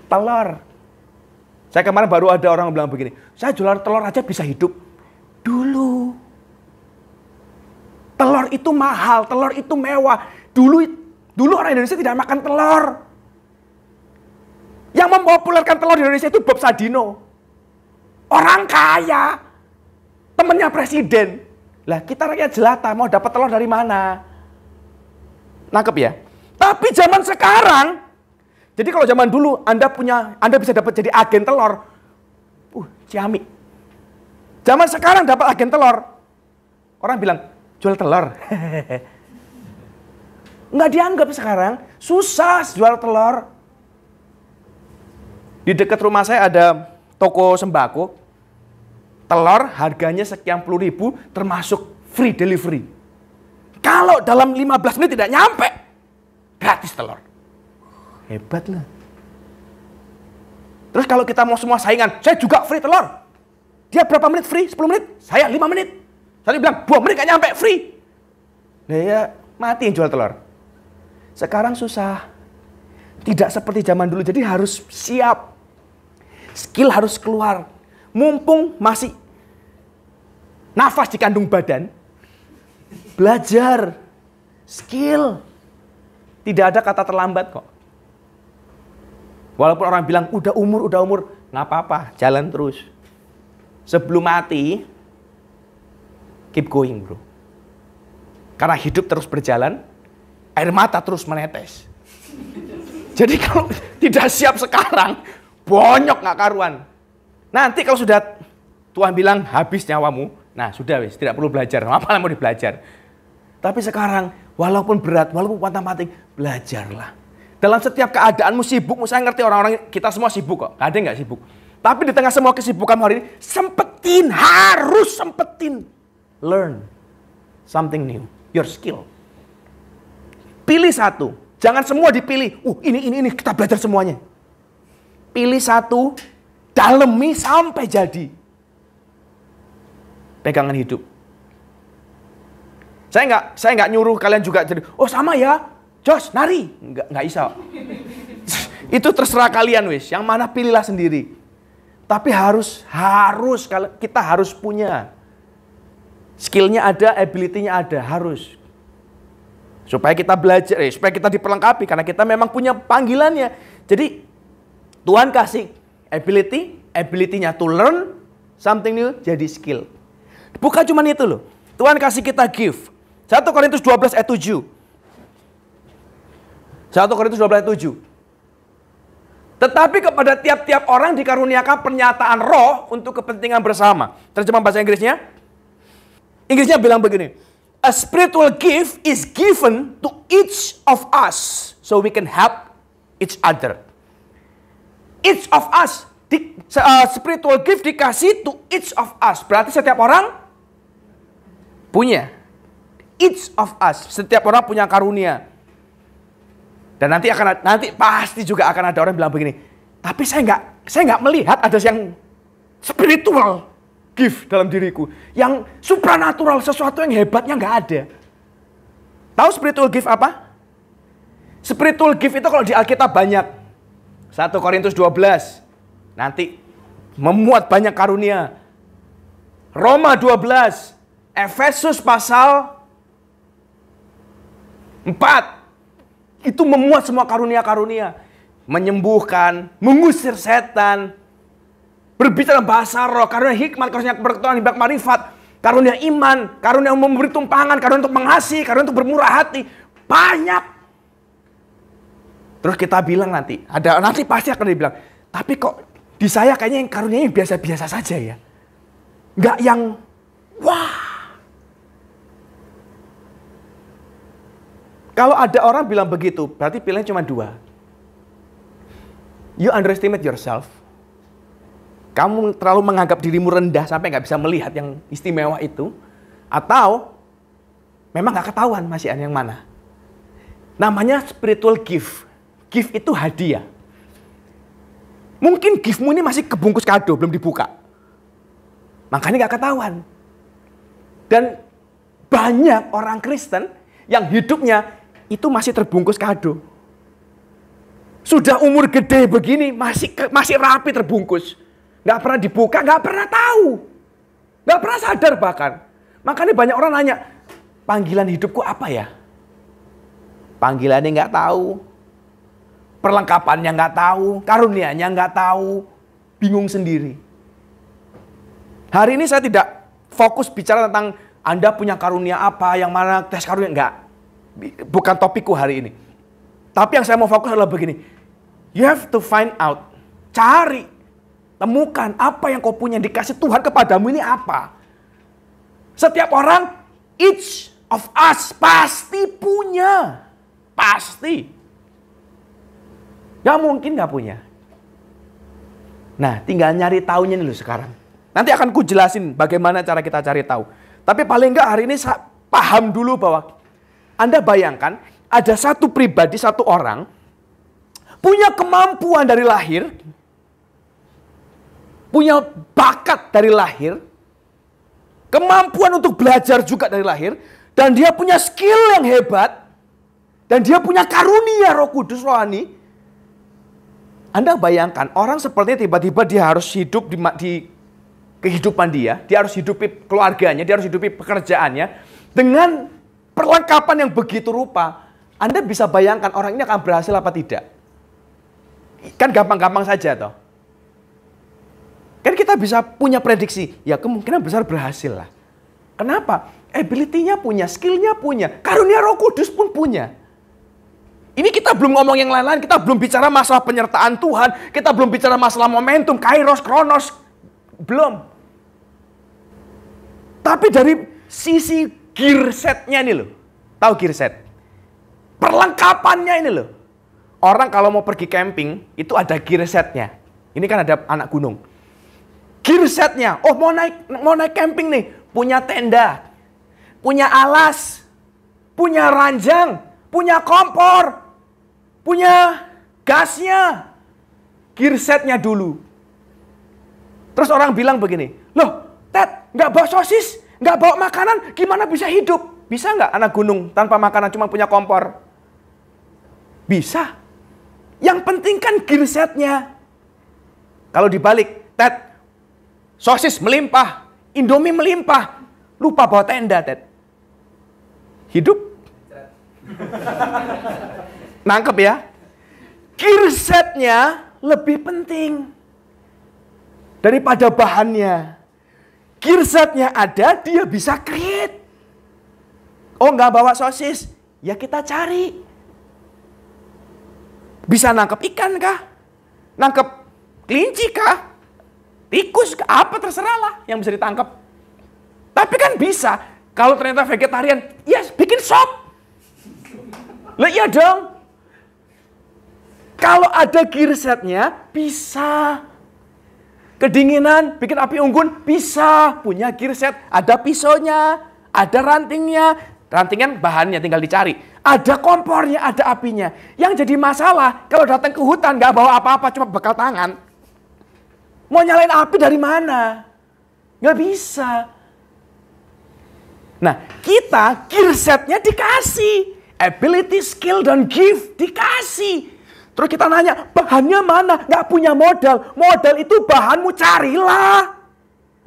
Telur. Saya kemarin baru ada orang bilang begini. Saya jualan telur aja bisa hidup. Dulu. Telur itu mahal. Telur itu mewah. Dulu orang Indonesia tidak makan telur. Yang mempopulerkan telur di Indonesia itu Bob Sadino. Orang kaya. Temennya presiden. Lah kita rakyat jelata mau dapat telur dari mana? Nangkep ya? Tapi zaman sekarang, jadi kalau zaman dulu Anda bisa dapat jadi agen telur. Ciamik. Zaman sekarang dapat agen telur. Orang bilang, jual telur. Nggak dianggap sekarang. Susah jual telur. Di dekat rumah saya ada toko sembako. Telur harganya sekian puluh ribu termasuk free delivery. Kalau dalam 15 menit tidak nyampe, gratis telur. Hebat lah. Terus kalau kita mau semua saingan, saya juga free telur. Dia berapa menit free? 10 menit? Saya 5 menit. Saya bilang 2 menit gak nyampe free. Nah ya mati yang jual telur. Sekarang susah. Tidak seperti zaman dulu, jadi harus siap. Skill harus keluar. Mumpung masih nafas di kandung badan, belajar. Skill. Tidak ada kata terlambat kok. Walaupun orang bilang, udah umur, nggak apa-apa, jalan terus. Sebelum mati, keep going bro. Karena hidup terus berjalan, air mata terus menetes. Jadi kalau tidak siap sekarang, bonyok nggak karuan. Nanti kalau sudah Tuhan bilang habis nyawamu, nah sudah wis, tidak perlu belajar. Apa yang mau dibelajar? Tapi sekarang, walaupun berat, walaupun patah-patih, belajarlah. Dalam setiap keadaanmu sibuk, saya ngerti orang-orang kita semua sibuk kok. Ada nggak sibuk? Tapi di tengah semua kesibukan hari ini, harus sempetin. Learn something new, your skill. Pilih satu, jangan semua dipilih. Ini kita belajar semuanya. Pilih satu, dalemi sampai jadi. Pegangan hidup. Saya nggak nyuruh kalian juga jadi, sama ya, Jos, nari. Nggak bisa. Itu terserah kalian wis. Yang mana pilihlah sendiri. Tapi kita harus punya. Skillnya ada, ability-nya ada, harus. Supaya kita belajar, supaya kita diperlengkapi. Karena kita memang punya panggilannya. Jadi, Tuhan kasih ability-nya to learn something new, jadi skill. Bukan cuma itu loh. Tuhan kasih kita gift. 1 Korintus 12 ayat 7. 1 Korintus 12 ayat 7. Tetapi kepada tiap-tiap orang dikaruniakan pernyataan roh untuk kepentingan bersama. Terjemahan bahasa Inggrisnya. Inggrisnya bilang begini. A spiritual gift is given to each of us so we can help each other. Each of us. Spiritual gift dikasih to each of us. Berarti setiap orang punya. Each of us. Setiap orang punya karunia. Dan nanti pasti juga akan ada orang bilang begini. Tapi saya nggak melihat ada yang spiritual gift dalam diriku. Yang supranatural, sesuatu yang hebatnya nggak ada. Tahu spiritual gift apa? Spiritual gift itu kalau di Alkitab banyak. 1 Korintus 12. Nanti memuat banyak karunia. Roma 12. Efesus pasal 4. Itu memuat semua karunia-karunia. Menyembuhkan, mengusir setan, berbicara bahasa roh, karunia hikmat, karunia pengetahuan, hikmat marifat, karunia iman, karunia memberi tumpangan, karunia untuk mengasihi, karunia untuk bermurah hati. Banyak. Terus kita bilang nanti pasti akan dibilang, tapi kok di saya kayaknya yang karunianya biasa-biasa saja ya. Nggak yang, wah. Kalau ada orang bilang begitu, berarti pilihan cuma dua. You underestimate yourself. Kamu terlalu menganggap dirimu rendah sampai nggak bisa melihat yang istimewa itu. Atau memang nggak ketahuan masih ada yang mana. Namanya spiritual gift. Gift itu hadiah. Mungkin giftmu ini masih kebungkus kado, belum dibuka. Makanya nggak ketahuan. Dan banyak orang Kristen yang hidupnya itu masih terbungkus kado. Sudah umur gede begini, masih rapi terbungkus. Nggak pernah dibuka, nggak pernah tahu. Nggak pernah sadar bahkan. Makanya banyak orang nanya, panggilan hidupku apa ya? Panggilannya nggak tahu. Perlengkapannya nggak tahu. Karunianya nggak tahu. Bingung sendiri. Hari ini saya tidak fokus bicara tentang Anda punya karunia apa, yang mana tes karunia. Enggak. Bukan topikku hari ini. Tapi yang saya mau fokus adalah begini. You have to find out. Cari. Temukan apa yang kau punya dikasih Tuhan kepadamu ini apa. Setiap orang, each of us pasti punya. Pasti. Gak mungkin gak punya. Nah, tinggal nyari taunya nih loh sekarang. Nanti akan ku jelasin bagaimana cara kita cari tahu. Tapi paling enggak hari ini paham dulu bahwa Anda bayangkan ada satu pribadi, satu orang punya kemampuan dari lahir, punya bakat dari lahir, kemampuan untuk belajar juga dari lahir, dan dia punya skill yang hebat, dan dia punya karunia Roh Kudus rohani. Anda bayangkan orang seperti tiba-tiba dia harus hidup di kehidupan dia harus hidupi keluarganya, dia harus hidupi pekerjaannya dengan perlengkapan yang begitu rupa. Anda bisa bayangkan orang ini akan berhasil apa tidak? Kan gampang-gampang saja toh. Kan kita bisa punya prediksi, ya kemungkinan besar berhasil lah. Kenapa? Ability-nya punya, skill-nya punya, karunia Roh Kudus pun punya. Ini kita belum ngomong yang lain-lain, kita belum bicara masalah penyertaan Tuhan, kita belum bicara masalah momentum, kairos, kronos, belum. Tapi dari sisi gear set-nya ini loh, tahu gear set? Perlengkapannya ini loh. Orang kalau mau pergi camping, itu ada gear set-nya. Ini kan ada anak gunung. Gear set-nya, oh mau naik camping nih, punya tenda, punya alas, punya ranjang, punya kompor, punya gasnya. Gear set-nya dulu. Terus orang bilang begini, loh Ted, nggak bawa sosis, nggak bawa makanan, gimana bisa hidup? Bisa nggak anak gunung tanpa makanan cuma punya kompor? Bisa. Yang penting kan gear set-nya. Kalau dibalik, Ted, sosis melimpah, Indomie melimpah, lupa bawa tenda, Ted. Hidup? Nangkep ya? Gear set-nya lebih penting daripada bahannya. Gear set-nya ada, dia bisa create. Oh, nggak bawa sosis, ya kita cari. Bisa nangkep ikan kah? Nangkep kelinci kah? Tikus kah? Apa terserah lah yang bisa ditangkap. Tapi kan bisa. Kalau ternyata vegetarian, ya bikin sop. Lah iya dong. Kalau ada gear set-nya, bisa. Kedinginan, bikin api unggun, bisa. Punya gear set, ada pisaunya, ada rantingnya. Rantingan bahannya tinggal dicari. Ada kompornya, ada apinya. Yang jadi masalah, kalau datang ke hutan nggak bawa apa-apa, cuma bekal tangan. Mau nyalain api dari mana? Nggak bisa. Nah, kita gear set-nya dikasih. Ability, skill, dan gift dikasih. Terus kita nanya, bahannya mana? Nggak punya modal. Modal itu bahanmu carilah.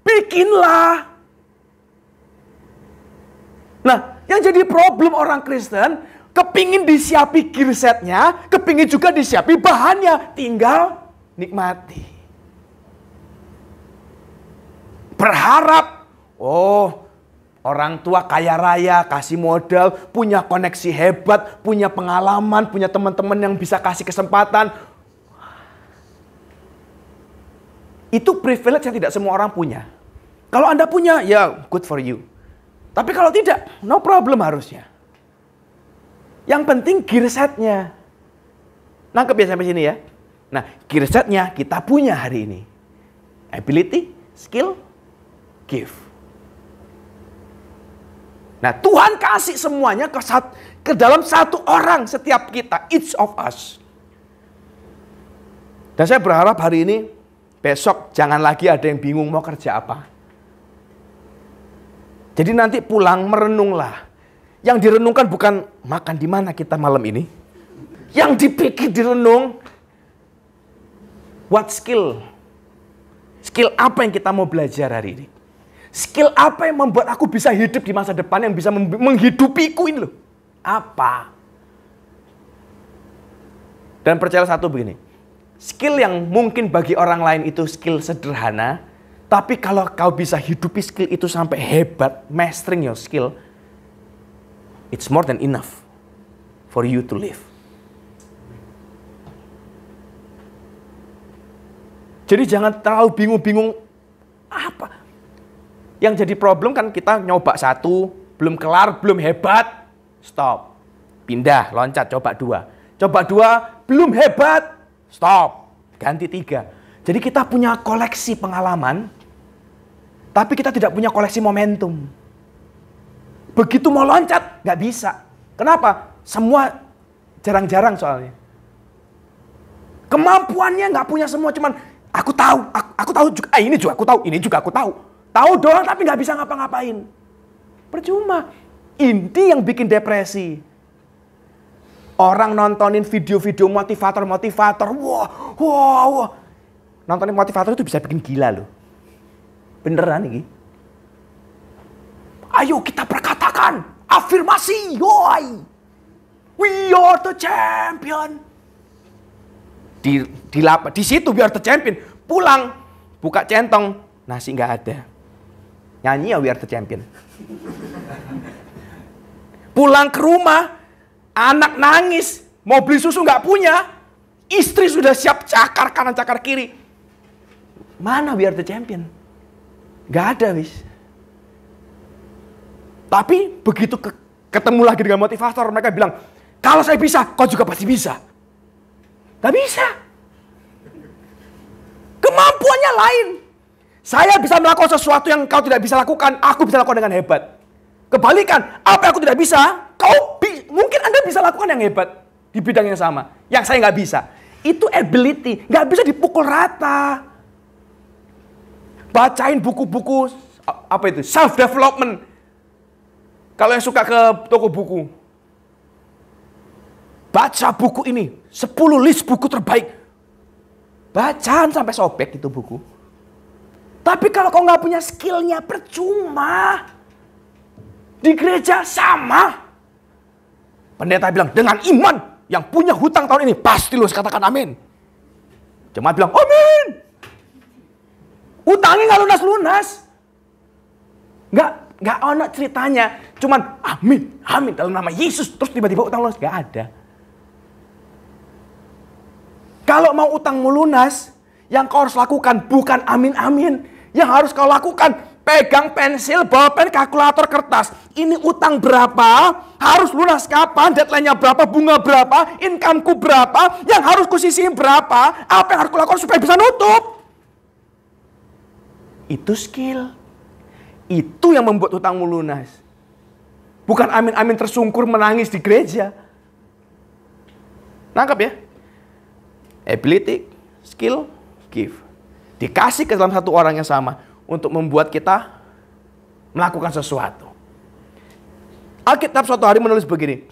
Bikinlah. Nah, yang jadi problem orang Kristen, kepingin disiapi gear set-nya, kepingin juga disiapi bahannya. Tinggal nikmati. Berharap, oh Orang tua kaya raya, kasih modal, punya koneksi hebat, punya pengalaman, punya teman-teman yang bisa kasih kesempatan. Itu privilege yang tidak semua orang punya. Kalau Anda punya, ya good for you. Tapi kalau tidak, no problem harusnya. Yang penting gear setnya. Nangkep ya sampai sini ya. Nah, gear setnya kita punya hari ini. Ability, skill, give. Nah, Tuhan kasih semuanya ke dalam satu orang setiap kita, each of us. Dan saya berharap hari ini, besok jangan lagi ada yang bingung mau kerja apa. Jadi nanti pulang merenunglah. Yang direnungkan bukan makan di mana kita malam ini. Yang dipikir direnung, what skill? Skill apa yang kita mau belajar hari ini? Skill apa yang membuat aku bisa hidup di masa depan, yang bisa menghidupiku ini loh? Apa? Dan percaya satu begini, skill yang mungkin bagi orang lain itu skill sederhana, tapi kalau kau bisa hidupi skill itu sampai hebat, mastering your skill, it's more than enough for you to live. Jadi jangan terlalu bingung-bingung apa. Yang jadi problem kan kita nyoba satu, belum kelar, belum hebat, stop. Pindah, loncat, coba dua. Coba dua, belum hebat, stop. Ganti tiga. Jadi kita punya koleksi pengalaman, tapi kita tidak punya koleksi momentum. Begitu mau loncat, nggak bisa. Kenapa? Semua jarang-jarang soalnya. Kemampuannya nggak punya semua, cuman aku tahu juga, ini juga aku tahu, ini juga aku tahu. Tahu doang tapi nggak bisa ngapa-ngapain. Percuma. Ini yang bikin depresi. Orang nontonin video-video motivator. Wah. Nontonin motivator itu bisa bikin gila loh. Beneran ini. Ayo kita perkatakan. Afirmasi. Yoi. We are the champion. Di situ we are the champion. Pulang. Buka centong. Nasi nggak ada. Nyanyi ya We Are The Champion. Pulang ke rumah, anak nangis, mau beli susu nggak punya, istri sudah siap cakar kanan cakar kiri. Mana We Are The Champion? Nggak ada wis. Tapi begitu ketemu lagi dengan motivator, mereka bilang, kalau saya bisa, kau juga pasti bisa. Nggak bisa. Kemampuannya lain. Saya bisa melakukan sesuatu yang kau tidak bisa lakukan, aku bisa lakukan dengan hebat. Kebalikan, apa yang aku tidak bisa, mungkin Anda bisa lakukan yang hebat di bidang yang sama. Yang saya nggak bisa. Itu ability, nggak bisa dipukul rata. Bacain buku-buku, apa itu, self-development. Kalau yang suka ke toko buku, baca buku ini, 10 list buku terbaik. Bacaan sampai sobek itu buku. Tapi kalau kau nggak punya skillnya, percuma. Di gereja sama. Pendeta bilang, dengan iman yang punya hutang tahun ini, pasti lu katakan amin. Jemaat bilang, amin. Utangnya nggak lunas-lunas. Nggak ono ceritanya. Cuman amin dalam nama Yesus. Terus tiba-tiba utang lunas. Nggak ada. Kalau mau utangmu lunas, yang kau harus lakukan bukan amin-amin. Yang harus kau lakukan, pegang pensil, bolpen, kalkulator, kertas. Ini utang berapa, harus lunas kapan, deadline-nya berapa, bunga berapa, income-ku berapa, yang harus kusisihin berapa, apa yang harus kulakukan supaya bisa nutup. Itu skill. Itu yang membuat utangmu lunas. Bukan amin-amin tersungkur menangis di gereja. Nangkap ya? Ability, skill, give. Dikasih ke dalam satu orang yang sama untuk membuat kita melakukan sesuatu. Alkitab suatu hari menulis begini.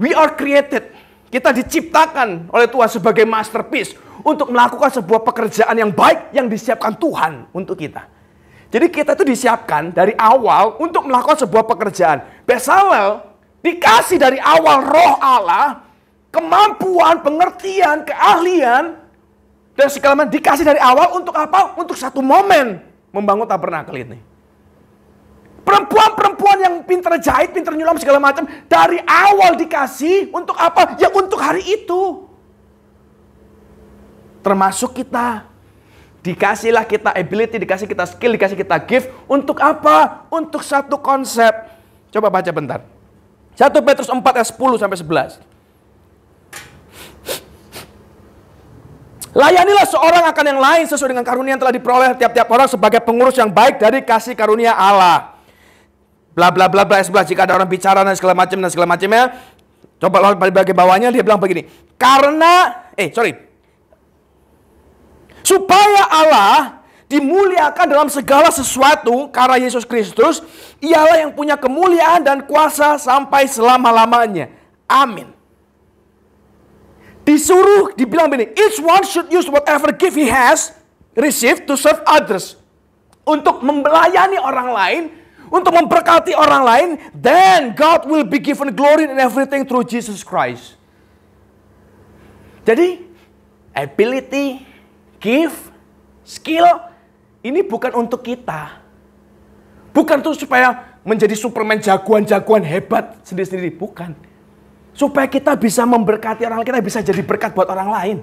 We are created. Kita diciptakan oleh Tuhan sebagai masterpiece untuk melakukan sebuah pekerjaan yang baik yang disiapkan Tuhan untuk kita. Jadi kita itu disiapkan dari awal untuk melakukan sebuah pekerjaan. Bezalel dikasih dari awal roh Allah, kemampuan, pengertian, keahlian, dan segala macam dikasih dari awal untuk apa? Untuk satu momen membangun tabernakel ini. Perempuan-perempuan yang pinter jahit, pinter nyulam segala macam, dari awal dikasih untuk apa? Ya untuk hari itu. Termasuk kita. Dikasihlah kita ability, dikasih kita skill, dikasih kita gift. Untuk apa? Untuk satu konsep. Coba baca bentar. 1 Petrus 4 ayat 10 sampai 11. Layanilah seorang akan yang lain sesuai dengan karunia yang telah diperoleh tiap-tiap orang sebagai pengurus yang baik dari kasih karunia Allah. Bla bla bla bla sebelah, jika ada orang bicara dan segala macamnya. Coba lihat di bagian bawahnya, dia bilang begini. Supaya Allah dimuliakan dalam segala sesuatu karena Yesus Kristus, ialah yang punya kemuliaan dan kuasa sampai selama-lamanya. Amin. Disuruh, dibilang begini, each one should use whatever gift he has received to serve others. Untuk melayani orang lain, untuk memberkati orang lain, then God will be given glory in everything through Jesus Christ. Jadi, ability, gift, skill, ini bukan untuk kita. Bukan tuh supaya menjadi Superman jagoan-jagoan hebat sendiri-sendiri. Bukan. Supaya kita bisa memberkati orang lain, kita bisa jadi berkat buat orang lain.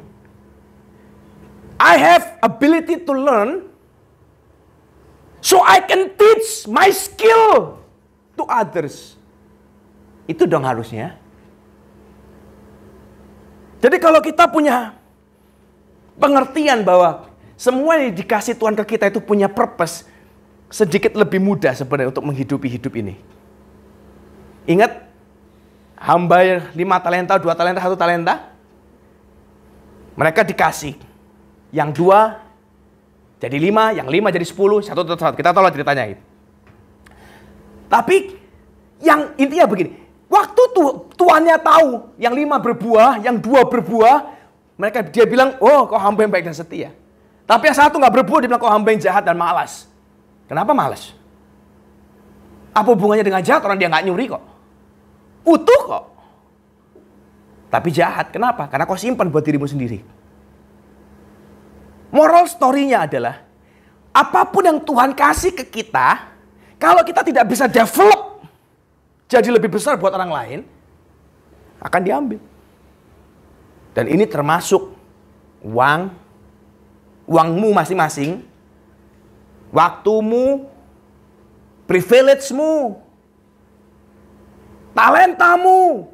I have ability to learn, so I can teach my skill to others. Itu dong harusnya. Jadi kalau kita punya pengertian bahwa semua yang dikasih Tuhan ke kita itu punya purpose, sedikit lebih mudah sebenarnya untuk menghidupi hidup ini. Ingat, hamba 5 talenta, 2 talenta, 1 talenta. Mereka dikasih. Yang 2 jadi 5, yang 5 jadi 10, 1 tetap 1. Kita tahu lah ceritanya itu. Tapi yang intinya begini, waktu tuannya tahu yang 5 berbuah, yang 2 berbuah, dia bilang, oh kau hamba yang baik dan setia. Tapi yang 1 nggak berbuah, dia bilang kau hamba yang jahat dan malas. Kenapa malas? Apa hubungannya dengan jahat? Orang dia nggak nyuri kok. Utuh kok. Tapi jahat. Kenapa? Karena kau simpan buat dirimu sendiri. Moral story-nya adalah, apapun yang Tuhan kasih ke kita, kalau kita tidak bisa develop jadi lebih besar buat orang lain, akan diambil. Dan ini termasuk uangmu masing-masing, waktumu, privilege-mu, talentamu,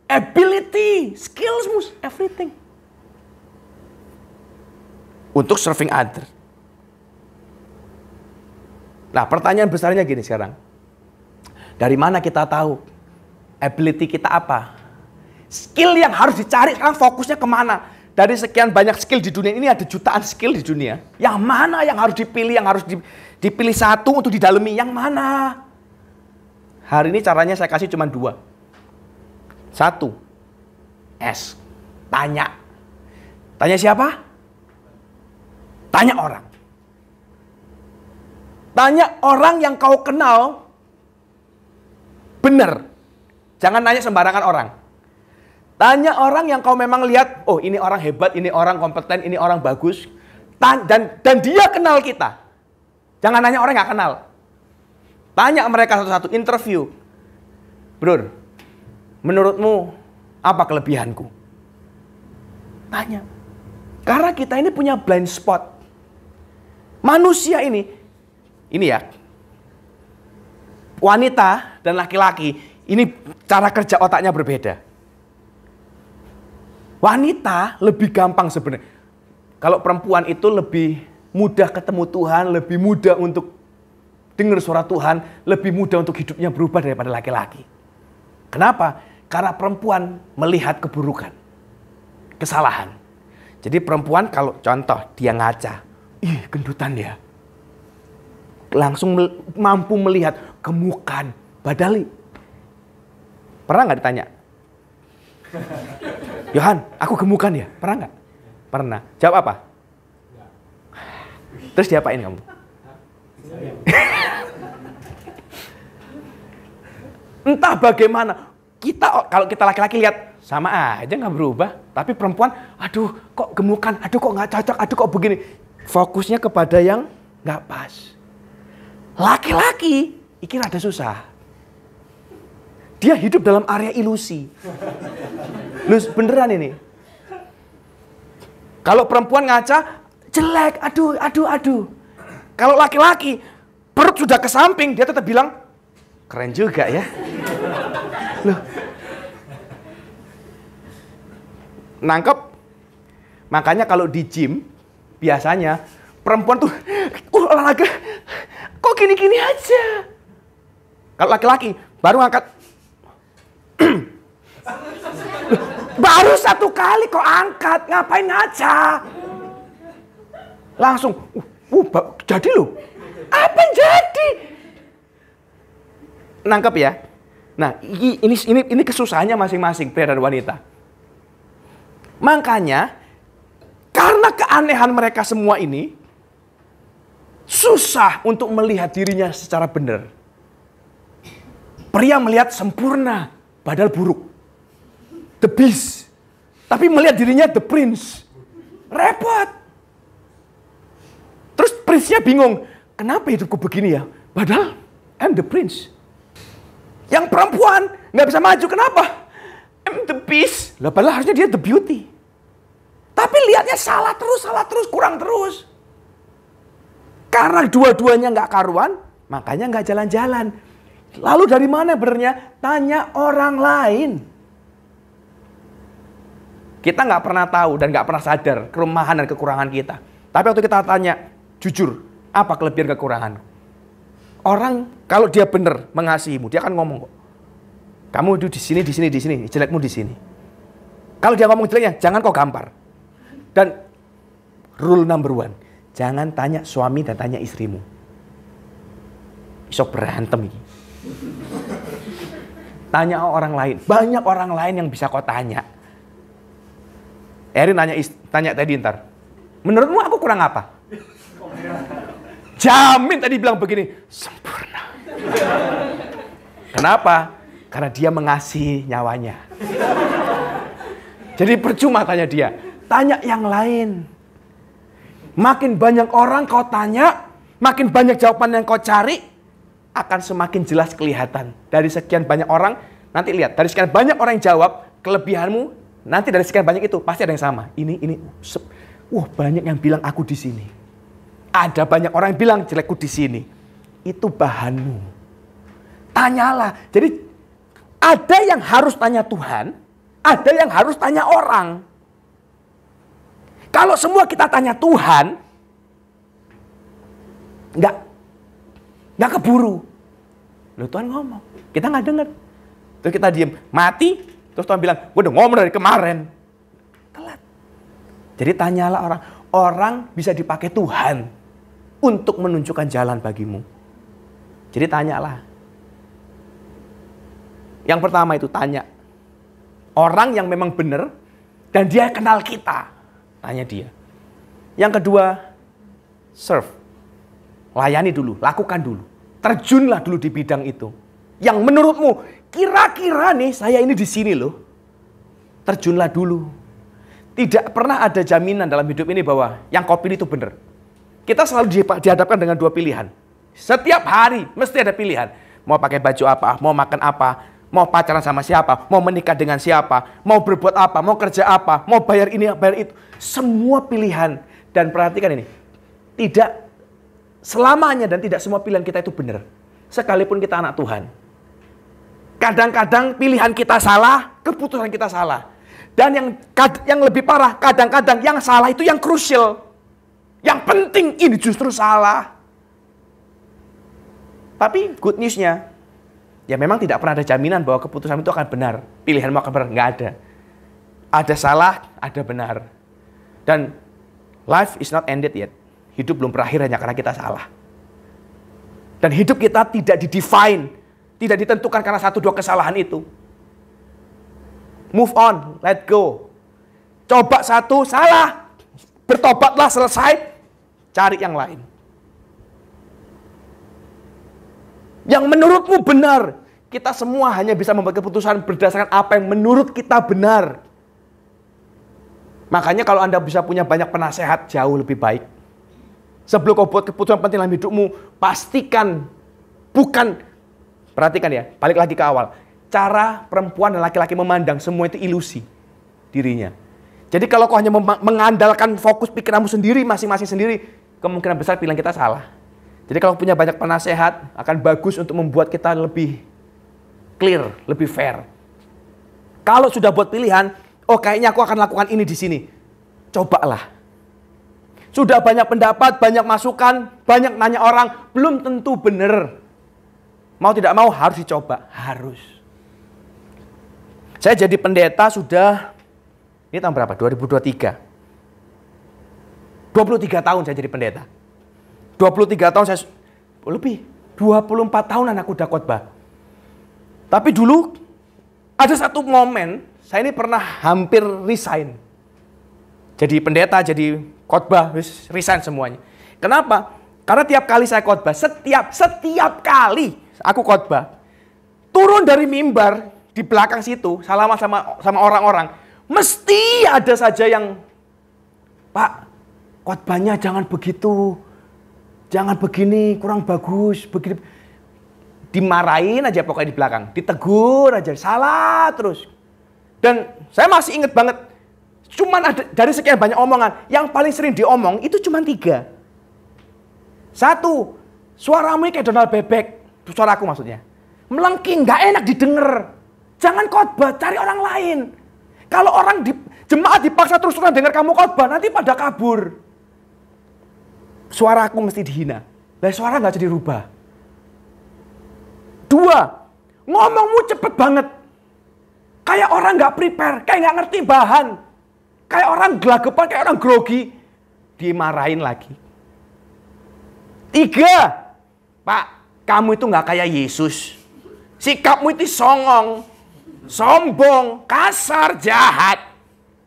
ability, skills-mu, everything. Untuk serving other. Nah, pertanyaan besarnya gini sekarang. Dari mana kita tahu ability kita apa? Skill yang harus dicari sekarang fokusnya kemana? Dari sekian banyak skill di dunia ini, ada jutaan skill di dunia. Yang mana yang harus dipilih, yang harus dipilih satu untuk didalami? Yang mana? Hari ini caranya saya kasih cuma 2. 1. S. Tanya. Tanya siapa? Tanya orang. Tanya orang yang kau kenal benar. Jangan nanya sembarangan orang. Tanya orang yang kau memang lihat, oh ini orang hebat, ini orang kompeten, ini orang bagus. Dan dia kenal kita. Jangan nanya orang yang gak kenal. Tanya mereka satu-satu, interview. Bro, menurutmu apa kelebihanku? Tanya. Karena kita ini punya blind spot. Manusia ini ya, wanita dan laki-laki, ini cara kerja otaknya berbeda. Wanita lebih gampang sebenarnya. Kalau perempuan itu lebih mudah ketemu Tuhan, lebih mudah untuk dengar suara Tuhan, lebih mudah untuk hidupnya berubah daripada laki-laki. Kenapa? Karena perempuan melihat keburukan, kesalahan. Jadi perempuan kalau contoh dia ngaca, ih gendutan ya. Langsung mampu melihat gemukan, badali. Pernah nggak ditanya? Yohan, aku gemukan ya? Pernah nggak? Pernah. Jawab apa? Terus diapain kamu? Entah bagaimana. Kalau kita laki-laki lihat, sama aja nggak berubah. Tapi perempuan, aduh kok gemukan, aduh kok nggak cocok, aduh kok begini. Fokusnya kepada yang nggak pas. Laki-laki iki rada susah. Dia hidup dalam area ilusi. Lu beneran ini. Kalau perempuan ngaca, jelek, aduh. Kalau laki-laki, perut sudah ke samping, dia tetap bilang, keren juga ya. Loh. Nangkep? Makanya kalau di gym, biasanya perempuan tuh, olahraga, kok gini-gini aja. Kalau laki-laki, baru angkat. Baru 1 kali kok angkat, ngapain ngaca? Langsung, jadi loh. Apa yang jadi? Nangkep ya? Nah, ini kesusahannya masing-masing pria dan wanita. Makanya, karena keanehan mereka semua ini, susah untuk melihat dirinya secara benar. Pria melihat sempurna, padahal buruk. The beast. Tapi melihat dirinya the prince. Repot. Terus prince-nya bingung. Kenapa hidupku begini ya? Padahal I'm the prince. Yang perempuan nggak bisa maju. Kenapa? I'm the beast. Lah padahal harusnya dia the beauty. Tapi lihatnya salah terus, kurang terus. Karena dua-duanya nggak karuan, makanya nggak jalan-jalan. Lalu dari mana benernya? Tanya orang lain. Kita nggak pernah tahu dan nggak pernah sadar kelemahan dan kekurangan kita. Tapi waktu kita tanya, jujur, apa kelebihan kekurangan? Orang kalau dia benar mengasihimu, dia akan ngomong kok. Kamu itu di sini, jelekmu di sini. Kalau dia ngomong jeleknya, jangan kau gampar. Dan rule number 1, jangan tanya suami dan tanya istrimu. Iso berantem ini. Tanya orang lain. Banyak orang lain yang bisa kau tanya. Erin tanya tadi ntar. Menurutmu aku kurang apa? Jamin tadi bilang begini. Sempurna. Kenapa? Karena dia mengasihi nyawanya. Jadi percuma tanya dia. Tanya yang lain. Makin banyak orang kau tanya, makin banyak jawaban yang kau cari, akan semakin jelas kelihatan. Dari sekian banyak orang, nanti lihat. Dari sekian banyak orang yang jawab, kelebihanmu, nanti dari sekian banyak itu, pasti ada yang sama. Banyak yang bilang aku di sini. Ada banyak orang yang bilang jelekku di sini. Itu bahanmu. Tanyalah. Jadi, ada yang harus tanya Tuhan, ada yang harus tanya orang. Kalau semua kita tanya Tuhan, nggak keburu. Loh Tuhan ngomong, kita nggak dengar. Terus kita diem, mati. Terus Tuhan bilang, gue udah ngomong dari kemarin. Telat. Jadi tanyalah orang. Orang bisa dipakai Tuhan untuk menunjukkan jalan bagimu. Jadi tanyalah. Yang pertama itu tanya. Orang yang memang benar dan dia kenal kita. Tanya dia. Yang kedua, serve. Layani dulu, lakukan dulu. Terjunlah dulu di bidang itu. Yang menurutmu, kira-kira nih saya ini di sini loh. Terjunlah dulu. Tidak pernah ada jaminan dalam hidup ini bahwa yang kau pilih itu benar. Kita selalu dihadapkan dengan 2 pilihan. Setiap hari mesti ada pilihan. Mau pakai baju apa, mau makan apa, mau pacaran sama siapa, mau menikah dengan siapa, mau berbuat apa, mau kerja apa, mau bayar ini, bayar itu. Semua pilihan. Dan perhatikan ini. Tidak selamanya dan tidak semua pilihan kita itu benar. Sekalipun kita anak Tuhan. Kadang-kadang pilihan kita salah, keputusan kita salah. Dan yang lebih parah, kadang-kadang yang salah itu yang krusial. Yang penting ini justru salah. Tapi good news-nya, ya memang tidak pernah ada jaminan bahwa keputusan itu akan benar. Pilihanmu akan benar, nggak ada. Ada salah, ada benar. Dan life is not ended yet. Hidup belum berakhir hanya karena kita salah. Dan hidup kita tidak didefine, tidak ditentukan karena 1-2 kesalahan itu. Move on, let go. Coba satu, salah. Bertobatlah, selesai. Cari yang lain. Yang menurutmu benar. Kita semua hanya bisa membuat keputusan berdasarkan apa yang menurut kita benar. Makanya kalau Anda bisa punya banyak penasehat, jauh lebih baik. Sebelum kau buat keputusan penting dalam hidupmu, pastikan bukan Perhatikan ya, balik lagi ke awal. Cara perempuan dan laki-laki memandang semua itu ilusi dirinya. Jadi kalau kau hanya mengandalkan fokus pikiranmu sendiri, masing-masing sendiri, kemungkinan besar pilihan kita salah. Jadi kalau punya banyak penasehat, akan bagus untuk membuat kita lebih clear, lebih fair. Kalau sudah buat pilihan, oh kayaknya aku akan lakukan ini di sini. Cobalah. Sudah banyak pendapat, banyak masukan, banyak nanya orang, belum tentu benar. Mau tidak mau harus dicoba, harus. Saya jadi pendeta sudah, ini tahun berapa? 2023. 23 tahun saya jadi pendeta. 23 tahun saya, lebih, 24 tahunan aku udah khotbah. Tapi dulu, ada satu momen, saya ini pernah hampir resign. Jadi pendeta, jadi khotbah, resign semuanya. Kenapa? Karena tiap kali saya khotbah, setiap kali aku khotbah, turun dari mimbar di belakang situ, salaman sama orang-orang, mesti ada saja yang, Pak, khotbahnya jangan begitu, jangan begini, kurang bagus, begini. Dimarahin aja pokoknya di belakang, ditegur aja, salah terus. Dan saya masih ingat banget, cuman ada dari sekian banyak omongan, yang paling sering diomong itu cuma 3. 1, suaramu kayak Donald Bebek, suaraku maksudnya. Melengking, gak enak didengar. Jangan khotbah, cari orang lain. Kalau orang jemaat dipaksa terus-terusan dengar kamu khotbah, nanti pada kabur. Suaraku mesti dihina. Lah suara gak jadi rubah. 2, ngomongmu cepet banget. Kayak orang gak prepare, kayak gak ngerti bahan. Kayak orang gelagapan, kayak orang grogi. Dimarahin lagi. 3, Pak, kamu itu gak kayak Yesus. Sikapmu itu songong, sombong, kasar, jahat.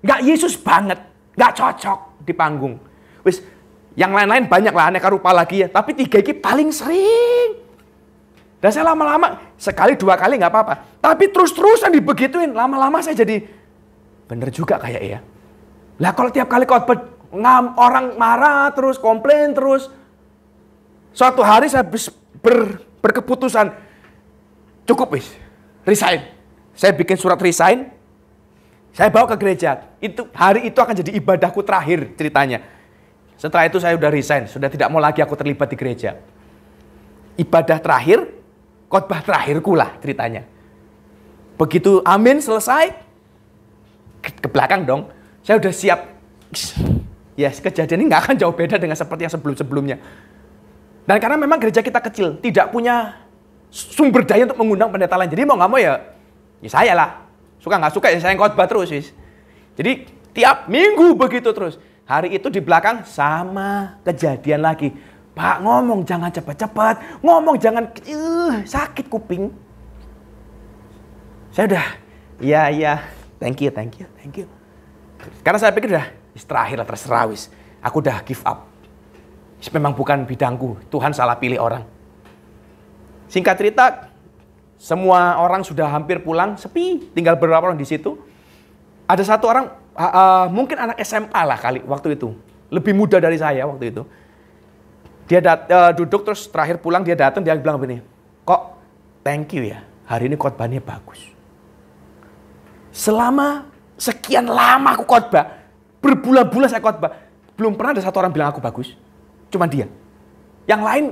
Gak Yesus banget, gak cocok di panggung. Wis, yang lain-lain banyak lah, aneka rupa lagi ya. Tapi 3 ini paling sering. Dan saya lama-lama, sekali 2 kali gak apa-apa. Tapi terus-terusan dibegituin, lama-lama saya jadi, bener juga kayak ya. Lah kalau tiap kali khotbah, orang marah terus, komplain terus. Suatu hari saya berkeputusan, cukup wis, resign. Saya bikin surat resign, saya bawa ke gereja. Hari itu akan jadi ibadahku terakhir ceritanya. Setelah itu saya udah resign, sudah tidak mau lagi aku terlibat di gereja. Ibadah terakhir, khotbah terakhirku lah ceritanya. Begitu amin selesai, ke belakang dong, saya udah siap. Ya kejadian ini gak akan jauh beda dengan seperti yang sebelum-sebelumnya. Dan karena memang gereja kita kecil, tidak punya sumber daya untuk mengundang pendeta lain. Jadi mau nggak mau ya saya lah. Suka nggak suka ya saya yang khotbah terus. Jadi tiap minggu begitu terus. Hari itu di belakang sama kejadian lagi. Pak, ngomong jangan cepat-cepat. Ngomong jangan sakit kuping. Saya udah, iya, thank you. Karena saya pikir udah terakhir lah, terserah wis. Aku udah give up. Memang bukan bidangku, Tuhan salah pilih orang. Singkat cerita, semua orang sudah hampir pulang, sepi, tinggal beberapa orang di situ. Ada satu orang, mungkin anak SMA lah kali waktu itu, lebih muda dari saya waktu itu. Dia duduk terus terakhir pulang dia datang, dia bilang begini, kok thank you ya, hari ini khotbahnya bagus. Selama sekian lama aku khotbah, berbulan-bulan saya khotbah, belum pernah ada satu orang bilang aku bagus. Cuma dia. Yang lain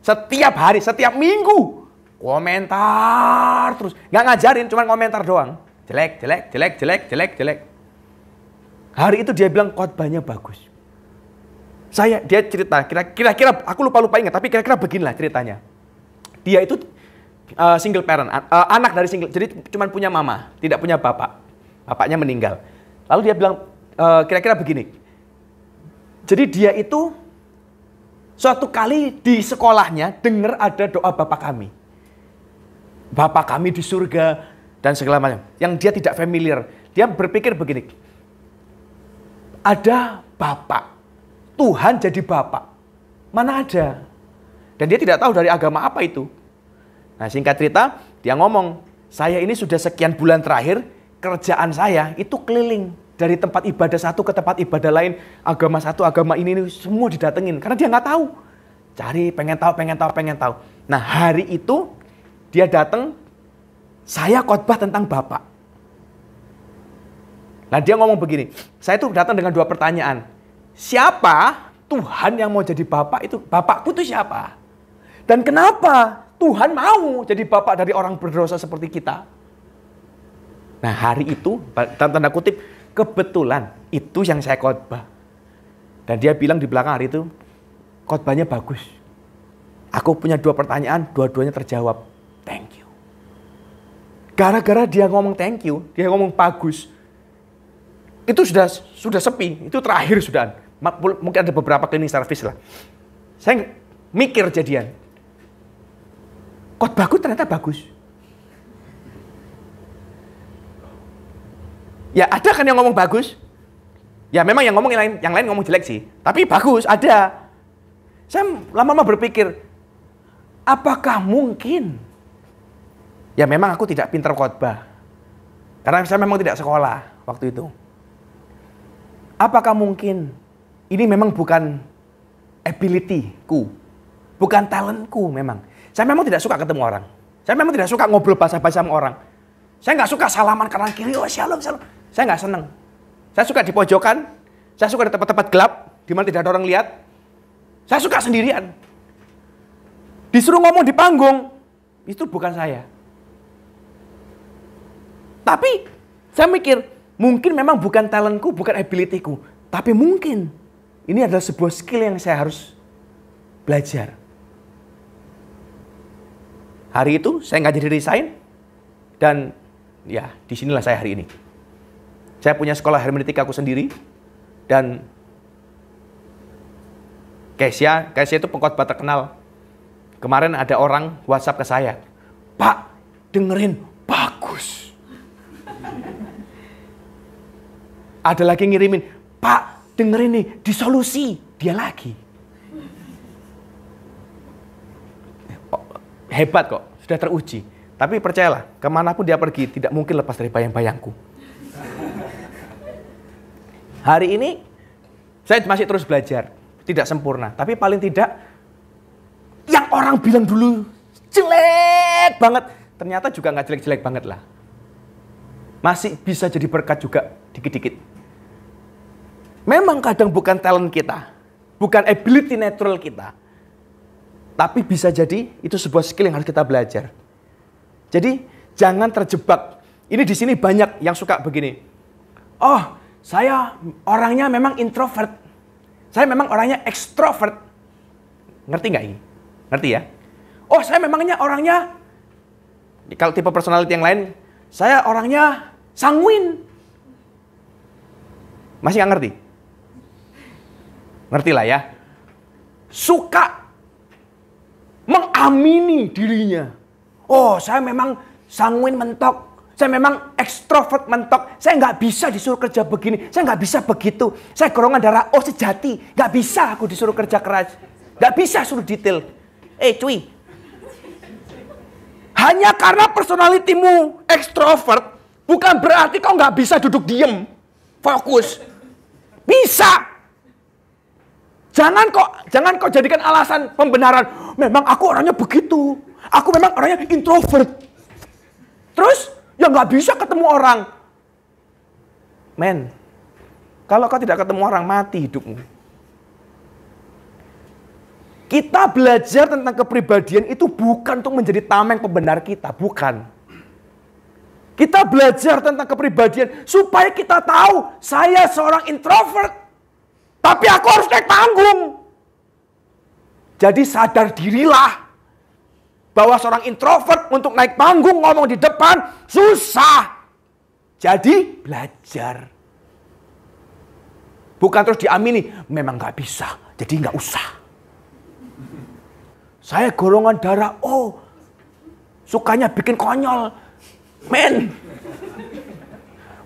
setiap hari, setiap minggu komentar terus. Nggak ngajarin, cuma komentar doang. Jelek. Hari itu dia bilang khotbahnya bagus. Dia cerita, kira-kira aku lupa ingat, tapi kira-kira beginilah ceritanya. Dia itu single parent, anak dari single, jadi cuma punya mama, tidak punya bapak. Bapaknya meninggal. Lalu dia bilang kira-kira begini. Jadi dia itu suatu kali di sekolahnya dengar ada doa Bapa kami. Bapa kami di surga dan segala macam. Yang dia tidak familiar. Dia berpikir begini. Ada Bapak. Tuhan jadi Bapak. Mana ada? Dan dia tidak tahu dari agama apa itu. Nah singkat cerita, dia ngomong, saya ini sudah sekian bulan terakhir, kerjaan saya itu keliling. Dari tempat ibadah satu ke tempat ibadah lain, agama satu, agama ini semua didatengin. Karena dia nggak tahu. Cari, pengen tahu. Nah hari itu, dia datang, saya khotbah tentang Bapak. Nah dia ngomong begini, saya tuh datang dengan 2 pertanyaan. Siapa Tuhan yang mau jadi Bapak itu? Bapakku itu siapa? Dan kenapa Tuhan mau jadi Bapak dari orang berdosa seperti kita? Nah hari itu, dalam tanda kutip, kebetulan itu yang saya khotbah. Dan dia bilang di belakang hari itu, khotbahnya bagus. Aku punya 2 pertanyaan, dua-duanya terjawab. Thank you. Gara-gara dia ngomong thank you, dia ngomong bagus, itu sudah sepi, itu terakhir sudah. Mungkin ada beberapa cleaning service lah. Saya mikir jadian, khotbahku ternyata bagus. Ya ada kan yang ngomong bagus. Ya memang yang ngomong yang lain ngomong jelek sih. Tapi bagus, ada. Saya lama-lama berpikir, apakah mungkin? Ya memang aku tidak pintar khotbah. Karena saya memang tidak sekolah waktu itu. Apakah mungkin ini memang bukan ability-ku, bukan talentku memang. Saya memang tidak suka ketemu orang. Saya memang tidak suka ngobrol basa-basi sama orang. Saya nggak suka salaman kanan kiri, oh shalom, shalom. Saya nggak seneng. Saya suka di pojokan, saya suka di tempat-tempat gelap, di mana tidak ada orang lihat. Saya suka sendirian. Disuruh ngomong di panggung, itu bukan saya. Tapi saya mikir, mungkin memang bukan talentku, bukan ability-ku. Tapi mungkin ini adalah sebuah skill yang saya harus belajar. Hari itu saya nggak jadi resign. Dan ya disinilah saya hari ini. Saya punya sekolah hermeneutika aku sendiri. Dan Kesia itu pengkhotbah terkenal. Kemarin ada orang WhatsApp ke saya. Pak, dengerin, bagus. Ada lagi ngirimin, Pak, dengerin nih, disolusi. Dia lagi. Hebat kok, sudah teruji. Tapi percayalah, kemanapun dia pergi, tidak mungkin lepas dari bayang-bayangku. Hari ini, saya masih terus belajar. Tidak sempurna, tapi paling tidak, yang orang bilang dulu jelek banget, ternyata juga nggak jelek-jelek banget lah. Masih bisa jadi berkat juga, dikit-dikit. Memang kadang bukan talent kita, bukan ability natural kita. Tapi bisa jadi itu sebuah skill yang harus kita belajar. Jadi jangan terjebak. Ini di sini banyak yang suka begini. Oh, saya orangnya memang introvert. Saya memang orangnya ekstrovert. Ngerti nggak ini? Ngerti ya? Oh, saya memangnya orangnya, kalau tipe personality yang lain, saya orangnya sanguin. Masih nggak ngerti? Ngerti lah ya. Suka mengamini dirinya. Oh, saya memang sanguin mentok. Saya memang ekstrovert mentok. Saya nggak bisa disuruh kerja begini. Saya nggak bisa begitu. Saya golongan darah O sejati. Nggak bisa aku disuruh kerja keras. Nggak bisa suruh detail. Cuy. Hanya karena personalitimu ekstrovert, bukan berarti kau nggak bisa duduk diem. Fokus. Bisa. Jangan kok jadikan alasan pembenaran. Memang aku orangnya begitu. Aku memang orangnya introvert. Terus, ya nggak bisa ketemu orang. Men, kalau kau tidak ketemu orang, mati hidupmu. Kita belajar tentang kepribadian itu bukan untuk menjadi tameng pembenar kita. Bukan. Kita belajar tentang kepribadian supaya kita tahu saya seorang introvert. Tapi aku harus naik panggung. Jadi sadar dirilah bahwa seorang introvert untuk naik panggung ngomong di depan susah. Jadi belajar. Bukan terus diamini, memang nggak bisa, jadi nggak usah. Saya golongan darah O, sukanya bikin konyol. Men,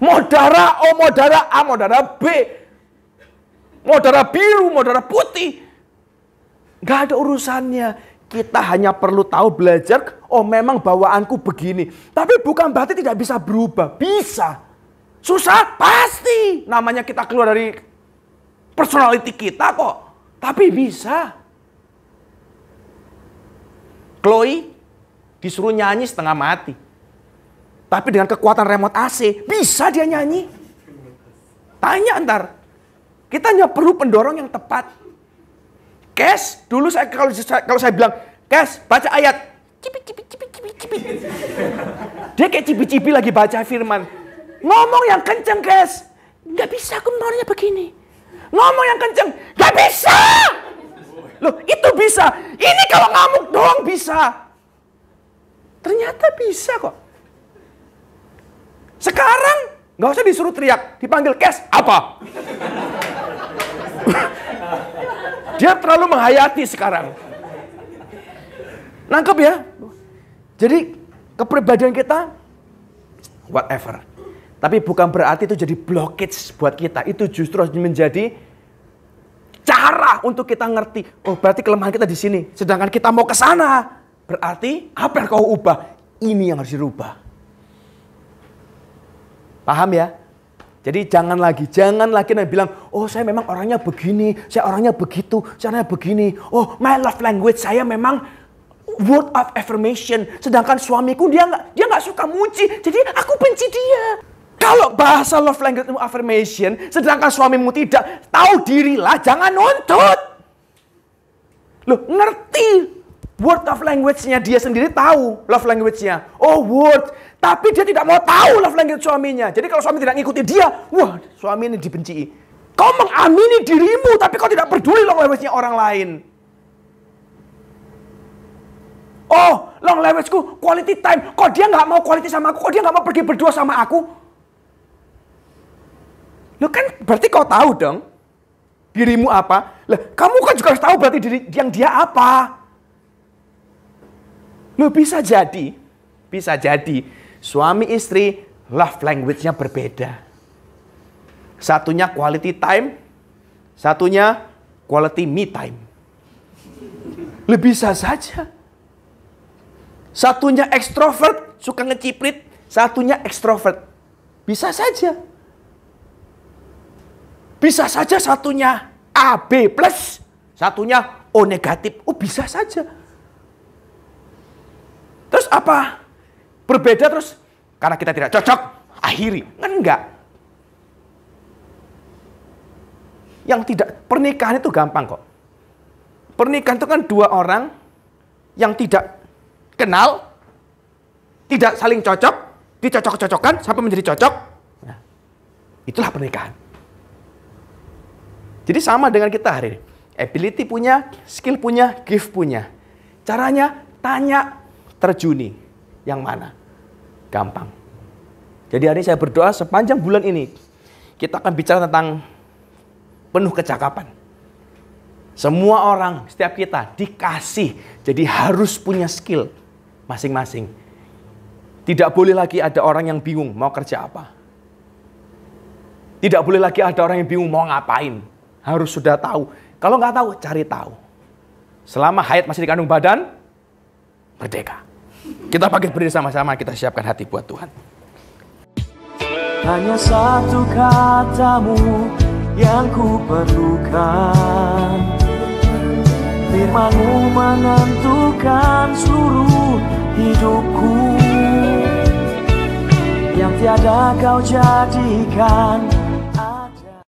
mau darah O, mau darah A, mau darah B, mau darah biru, mau darah putih. Gak ada urusannya. Kita hanya perlu tahu belajar, oh memang bawaanku begini. Tapi bukan berarti tidak bisa berubah. Bisa. Susah? Pasti. Namanya kita keluar dari personality kita kok. Tapi bisa. Chloe disuruh nyanyi setengah mati. Tapi dengan kekuatan remote AC, bisa dia nyanyi. Tanya ntar. Kita hanya perlu pendorong yang tepat. Kes, dulu kalau saya bilang, Kes, baca ayat. Cipit. Dia kayak cipi-cipi lagi baca firman. Ngomong yang kenceng, Kes. Nggak bisa, aku maunya begini. Ngomong yang kenceng, nggak bisa. Loh, itu bisa. Ini kalau ngamuk doang bisa. Ternyata bisa kok. Sekarang nggak usah disuruh teriak, dipanggil Kes, apa? Dia terlalu menghayati sekarang. Nangkep ya? Jadi kepribadian kita whatever. Tapi bukan berarti itu jadi blockage buat kita. Itu justru harus menjadi cara untuk kita ngerti. Oh, berarti kelemahan kita di sini. Sedangkan kita mau ke sana. Berarti apa yang kau ubah? Ini yang harus dirubah. Paham ya? Jadi jangan lagi bilang, oh saya memang orangnya begini, saya orangnya begitu, saya orangnya begini. Oh, my love language saya memang word of affirmation. Sedangkan suamiku dia nggak suka muji, jadi aku benci dia. Kalau bahasa love language affirmation, sedangkan suamimu tidak, tahu dirilah, jangan nuntut. Loh, ngerti word of language-nya dia sendiri, tahu love language-nya. Oh, word. Tapi dia tidak mau tahu love language suaminya. Jadi kalau suami tidak ngikuti dia, wah, suami ini dibenci. Kau mengamini dirimu, tapi kau tidak peduli love language-nya orang lain. Oh, long language-ku quality time. Kok dia nggak mau quality sama aku? Kok dia nggak mau pergi berdua sama aku? Loh kan berarti kau tahu dong dirimu apa? Lah, kamu kan juga harus tahu berarti diri yang dia apa. Loh, bisa jadi suami istri love language-nya berbeda. Satunya quality time, satunya quality me time. Bisa saja. Satunya ekstrovert, suka ngeciprit, satunya ekstrovert. Bisa saja. Bisa saja satunya AB plus, satunya O negatif. Oh, bisa saja. Terus apa? Berbeda terus karena kita tidak cocok, akhiri. Enggak. Yang tidak, pernikahan itu gampang kok. Pernikahan itu kan dua orang yang tidak kenal, tidak saling cocok, dicocok-cocokkan sampai menjadi cocok. Nah, itulah pernikahan. Jadi sama dengan kita hari ini. Ability punya, skill punya, gift punya. Caranya tanya, terjuni. Yang mana? Gampang. Jadi hari ini saya berdoa sepanjang bulan ini. Kita akan bicara tentang penuh kecakapan. Semua orang, setiap kita dikasih. Jadi harus punya skill masing-masing. Tidak boleh lagi ada orang yang bingung mau kerja apa. Tidak boleh lagi ada orang yang bingung mau ngapain. Harus sudah tahu. Kalau nggak tahu, cari tahu. Selama hayat masih di kandung badan, merdeka. Kita bangkit berdiri sama-sama, kita siapkan hati buat Tuhan. Hanya satu katamu yang ku perlukan. Firman-Mu menentukan seluruh hidupku. Yang tiada kau jadikan